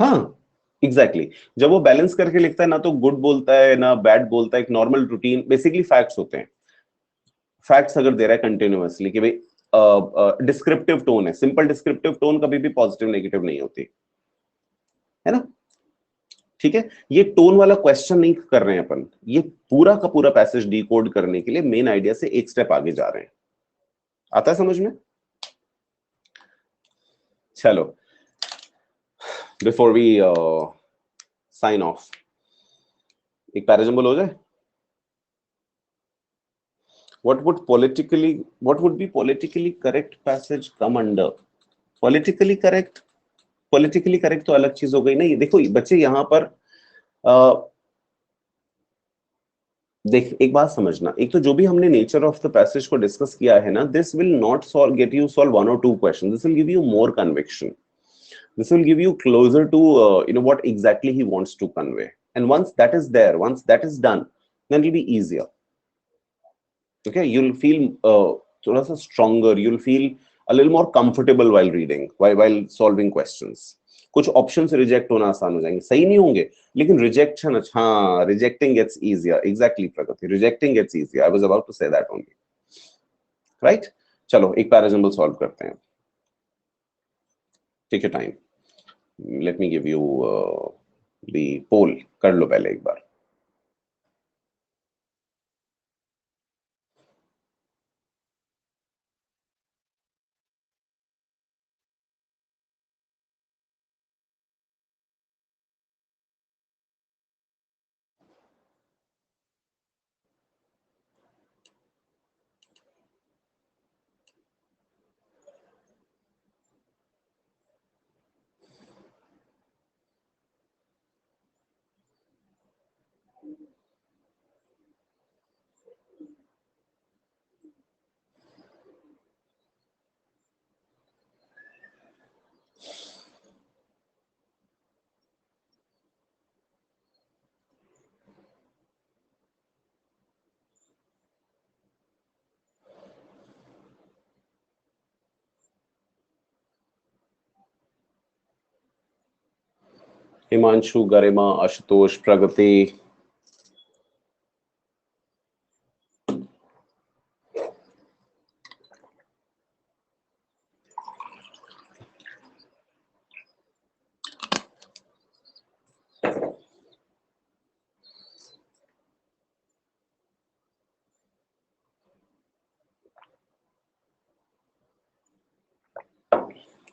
हाँ, एग्जैक्टली जब वो बैलेंस करके लिखता है ना तो गुड बोलता है ना बैड बोलता है, एक नॉर्मल रूटीन, बेसिकली फैक्ट्स होते हैं. फैक्ट्स अगर दे रहा है कंटिन्यूअसली कि भाई डिस्क्रिप्टिव टोन है, सिंपल डिस्क्रिप्टिव टोन कभी भी पॉजिटिव नेगेटिव नहीं होती है ना. ठीक है, ये टोन वाला क्वेश्चन नहीं कर रहे हैं अपन, ये पूरा का पूरा पैसेज डिकोड करने के लिए मेन आइडिया से एक स्टेप आगे जा रहे हैं. आता है समझ में? चलो, बिफोर वी साइन ऑफ एक पैराजम्बल हो जाए. What would be politically correct passage come under? Politically correct तो अलग चीज हो गई ना. ये देखो बच्चे यहाँ पर देख एक बात समझना, एक तो जो भी हमने नेचर ऑफ द पैसेज को डिस्कस किया है ना, this will not get you solve 1 or 2 question. This will give you more conviction. This will give you closer to what exactly he wants to convey. And once that is there, once that is done, then it will be easier. Okay, you'll feel thoda sa stronger, you'll feel a little more comfortable while reading, while solving questions. कुछ options reject होना आसान हो जाएंगे, सही नहीं होंगे लेकिन rejection, हाँ, rejecting gets easier. Exactly Pragati, rejecting gets easier. I was about to say that only. Right? चलो एक पैराजम्बल solve करते हैं. Take your time. Let me give you the poll. कर लो पहले एक बार. हिमांशु, गरिमा, आशुतोष, प्रगति.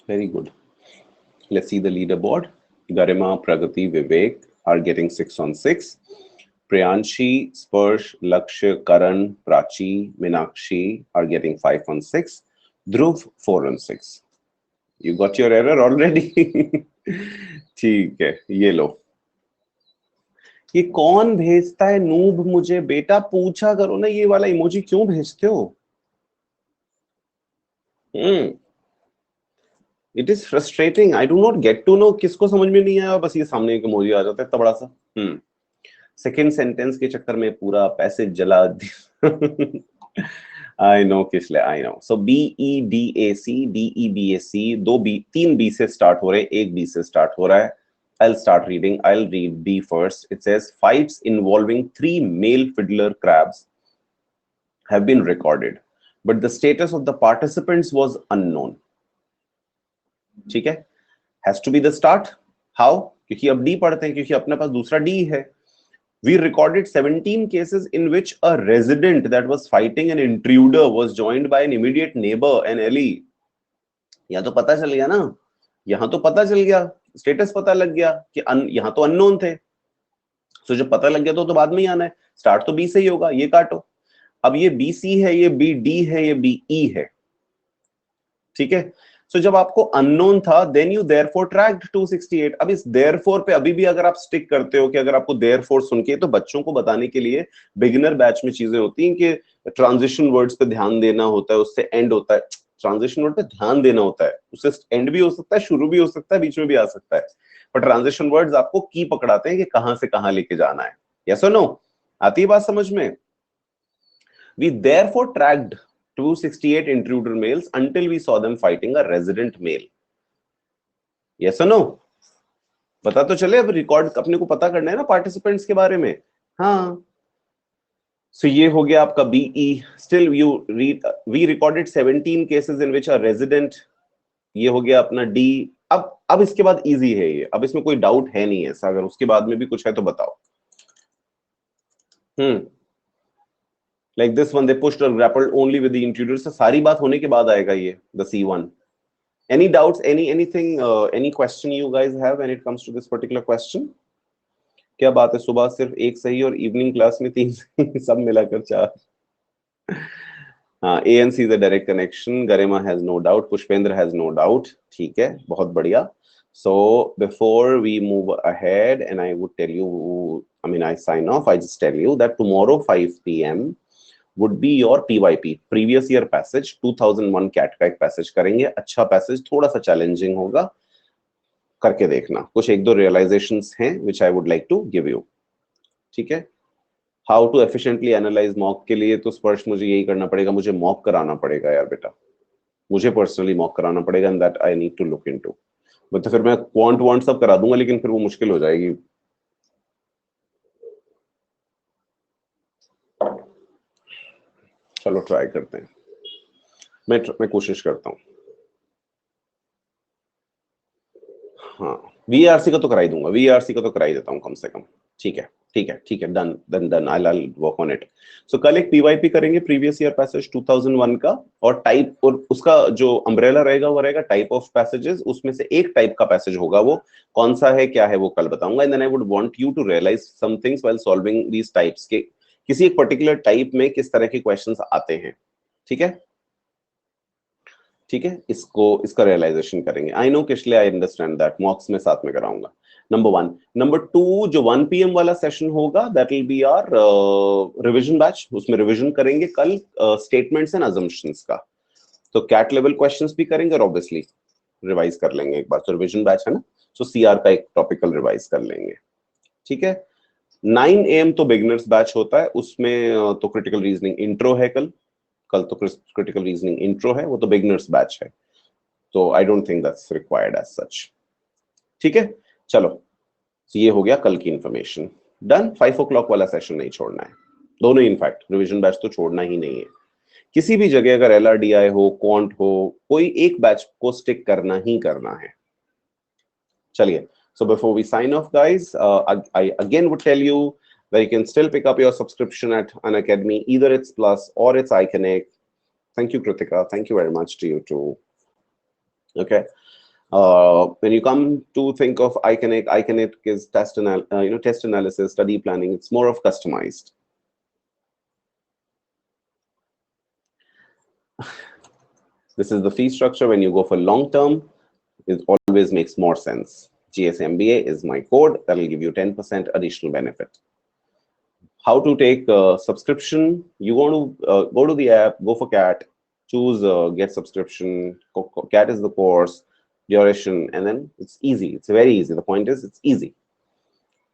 Very good. Let's see the leaderboard. Garima, Pragati, Vivek are getting 6 on 6. Priyanshi, Sparsh, Lakshya, Karan, Prachi, Minakshi are getting 5 on 6. Dhruv 4 on 6. You got your error already? ठीक है, ये लो. ये कौन भेजता है नूब मुझे? बेटा पूछा करो ना, ये वाला इमोजी क्यों भेजते हो? It is frustrating. I do not get to know किसको समझ में नहीं आया, बस ये सामने एक इमोजी आ जाता है तबड़ा सा. सेकेंड सेंटेंस के चक्कर में पूरा पैसेज जला दिया. आई नो किसले, I know. So BEDAC, DEBAC, 3 B से स्टार्ट हो रहे हैं, 1 B से स्टार्ट हो रहा है. I'll start reading. I'll read B first. It says fights involving 3 male fiddler crabs have been recorded, but the status of the participants was unknown. ठीक है, has to be the start. How? क्योंकि अब D पढ़ते हैं, क्योंकि अपने पास दूसरा D है. We recorded 17 cases in which a resident that was fighting an intruder was joined by an immediate neighbor and ally. यहाँ तो पता चल गया ना, यहाँ तो पता चल गया, स्टेटस पता लग गया कि यहाँ तो अननोन थे. So जब पता लग गया तो बाद में ही आना है. स्टार्ट तो बी से ही होगा, ये काटो. अब ये बी सी है, ये बी डी है, ये बी ई है. ठीक है. So जब आपको अननोन था, then you therefore tracked 268. अब इस therefore पे अभी भी अगर आप स्टिक करते हो कि अगर आपको therefore सुन के, तो बच्चों को बताने के लिए बिगिनर बैच में चीजें होती हैं कि ट्रांजिशन वर्ड्स पे ध्यान देना होता है, उससे एंड होता है. ट्रांजिशन वर्ड पे ध्यान देना होता है, उससे एंड भी हो सकता है, शुरू भी हो सकता है, बीच में भी आ सकता है. पर ट्रांजिशन वर्ड्स आपको की पकड़ाते हैं कि कहां से कहां लेके जाना है. यस और नो? आती है बात समझ में? We therefore tracked 268 intruder males until we saw them fighting a resident male. Yes or no? पता तो चले, अब रिकॉर्ड अपने को पता करना है ना पार्टिसिपेंट्स के बारे में. हाँ. So ये हो गया आपका BE. Still we recorded 17 cases in which a resident. ये हो गया अपना D. अब इसके बाद इजी है ये, अब इसमें कोई डाउट है नहीं ऐसा. अगर उसके बाद में भी कुछ है तो बताओ. Like this one, they pushed or grappled only with the intruders. So सारी बात होने के बाद आएगा ये, the C1. Any doubts? Anything? Any question you guys have when it comes to this particular question? क्या बात है, सुबह सिर्फ एक सही और इवनिंग क्लास में 3 सही, सब मिलाकर 4. हाँ, ANC is a direct connection. Garima has no doubt. Pushpendra has no doubt. ठीक है, बहुत बढ़िया. So before we move ahead, and I would tell you, I mean, I sign off. I just tell you that tomorrow 5 PM would be your PYP, previous year passage. 2001 CAT का एक passage करेंगे. अच्छा passage, थोड़ा सा challenging होगा, करके देखना. कुछ एक दो रियलाइजेशंस हैं which I would like to give you. ठीक है. How to efficiently analyse mock के लिए तो स्पर्श मुझे यही करना पड़ेगा, मुझे मॉक कराना पड़ेगा यार बेटा, मुझे पर्सनली मॉक कराना पड़ेगा, and that I need to look into. तो फिर मैं क्वांट सब करा दूंगा, लेकिन फिर वो मुश्किल हो जाएगी. चलो ट्राई करते हैं, मैं कोशिश करता हूँ. हाँ, VARC का तो कराई दूंगा, VARC का तो कराई देता हूँ कम से कम. ठीक है, ठीक है, ठीक है, done. I'll work on it. So कल एक PYP करेंगे, प्रीवियस ईयर पैसेज 2001 का, और टाइप, और उसका जो अम्ब्रेला रहेगा वो रहेगा टाइप ऑफ पैसेजेस. उसमें से एक टाइप का पैसेज होगा, वो कौन सा है क्या है वो कल बताऊंगा. And then I would want you to realise some things while solving these types के, किसी एक पर्टिकुलर टाइप में किस तरह के क्वेश्चंस आते हैं. ठीक है, ठीक है, इसका रियलाइजेशन करेंगे. I know Kishlay, I understand that. मॉक्स में साथ में कराऊंगा. नंबर 1. नंबर 2, जो 1 PM वाला सेशन होगा, that will be our revision batch. उसमें रिवीजन करेंगे कल स्टेटमेंट्स एंड अजम्पशंस का. तो कैट लेवल क्वेश्चंस भी करेंगे और ऑब्वियसली रिवाइज कर लेंगे एक बार. तो रिवीजन बैच है ना, सो CR का एक टॉपिकल रिवाइज कर लेंगे. ठीक है. 9 AM तो बिगिनर्स बैच होता है, उसमें तो क्रिटिकल रीजनिंग इंट्रो है कल तो क्रिटिकल रीजनिंग इंट्रो है, वो तो बिगिनर्स बैच है, तो I don't think that's required as such. ठीक है, चलो. तो ये हो गया कल की इंफॉर्मेशन. डन. 5 o'clock वाला सेशन नहीं छोड़ना है, दोनों. इनफैक्ट रिवीजन बैच तो छोड़ना ही नहीं है. किसी भी जगह अगर LRDI हो, क्वांट हो, कोई एक बैच को स्टिक करना ही करना है. चलिए. So before we sign off, guys, I again would tell you that you can still pick up your subscription at Unacademy. Either it's Plus or it's iConnect. Thank you, Kritika. Thank you very much to you too. Okay. When you come to think of iConnect is test analysis, study planning. It's more of customized. This is the fee structure. When you go for long term, it always makes more sense. GSMBA is my code that will give you 10% additional benefit. How to take subscription? You want to go to the app, go for CAT, choose get subscription. CAT is the course, duration, and then it's easy. It's very easy. The point is it's easy.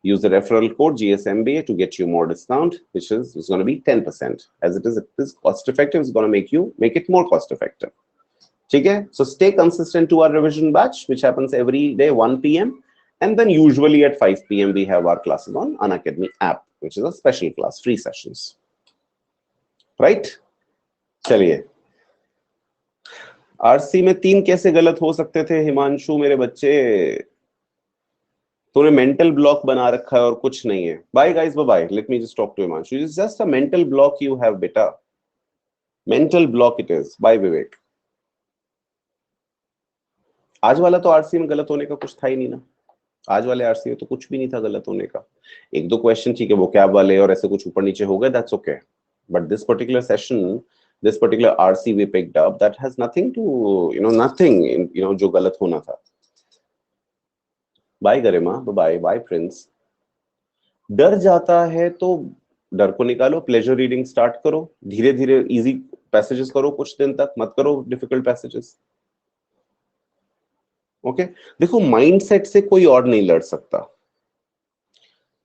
Use the referral code GSMBA to get you more discount, which is going to be 10%. As it is cost effective, it's going to make it more cost effective. Okay, so stay consistent to our revision batch, which happens every day 1 PM, and then usually at 5 PM we have our classes on Unacademy app, which is a special class, free sessions. Right? चलिए, RC में 3 कैसे गलत हो सकते थे हिमांशु मेरे बच्चे? तूने मेंटल ब्लॉक बना रखा है और कुछ नहीं है। Bye guys, bye, let me just talk to Himanshu. It's just a mental block you have बेटा, mental block it is. Bye Vivek. आज वाला तो आरसी में गलत होने का कुछ था ही नहीं ना, आज वाले आरसी में तो कुछ भी नहीं था गलत होने का। 1-2 क्वेश्चन ठीक है वो कैब वाले और ऐसे कुछ ऊपर नीचे हो गए, that's okay, but this particular session, this particular RC we picked up, that has nothing to, nothing, जो गलत होना था। बाय गरिमा, बाय बाय प्रिंस। डर जाता है तो डर को निकालो, प्लेजर रीडिंग स्टार्ट करो, धीरे धीरे इजी पैसेजेस करो, कुछ दिन तक मत करो डिफिकल्ट पैसेजेस। ओके, देखो माइंडसेट से कोई और नहीं लड़ सकता।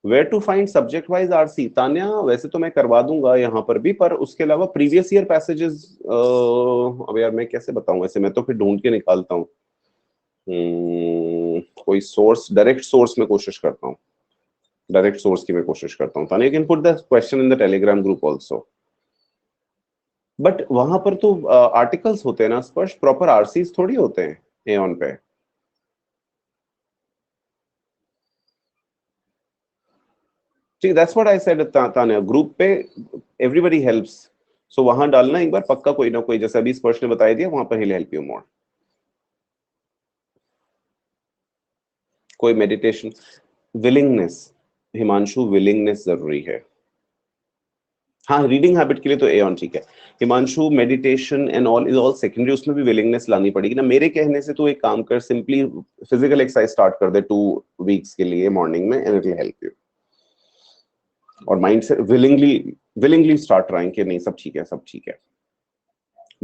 Where to find subject wise RC? Tanya वैसे तो मैं करवा दूंगा यहाँ पर भी, पर उसके अलावा प्रीवियस ईयर पैसेजेस, अब यार मैं कैसे बताऊं, ऐसे मैं तो फिर ढूंढ के निकालता हूँ। कोई सोर्स, डायरेक्ट सोर्स में कोशिश करता हूँ, डायरेक्ट सोर्स की मैं कोशिश करता हूँ। Tanya, you can put the question in the Telegram group also. But वहां पर तो आर्टिकल्स होते हैं ना स्पर्श, प्रॉपर आरसीज थोड़ी होते हैं एऑन पे। ठीक, that's what I said Tanya, group पे एवरीबॉडी हेल्प्स, सो वहां डालना एक बार पक्का, कोई ना कोई, जैसे अभी स्पर्श ने बताया दिया, वहां पर ही हेल्प यू मोर। कोई मेडिटेशन, विलिंगनेस हिमांशु, विलिंगनेस जरूरी है। हाँ, रीडिंग हैबिट के लिए तो ए ऑन ठीक है। Himanshu, meditation and all is all secondary, उसमें भी विलिंगनेस लानी पड़ेगी ना। मेरे कहने से तो एक काम कर, सिंपली फिजिकल एक्सरसाइज स्टार्ट कर दे 2 वीक्स के लिए मॉर्निंग में, and it will help you. और माइंड से विलिंगली स्टार्ट ट्राइंग कि नहीं सब ठीक है, सब ठीक है।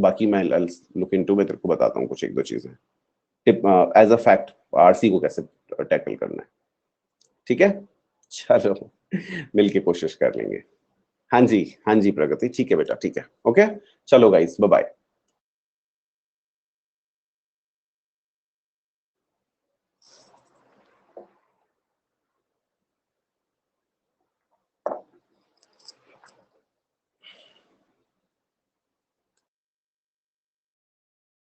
बाकी मैं लुक इनटू, मैं तेरे को बताता हूँ कुछ 1-2 चीजें tip as a fact, RC को कैसे टैकल करना है। ठीक है, चलो मिलके कोशिश कर लेंगे। हाँ जी, हाँ जी प्रगति, ठीक है बेटा, ठीक है, ओके, चलो गाइस, बाय बाय।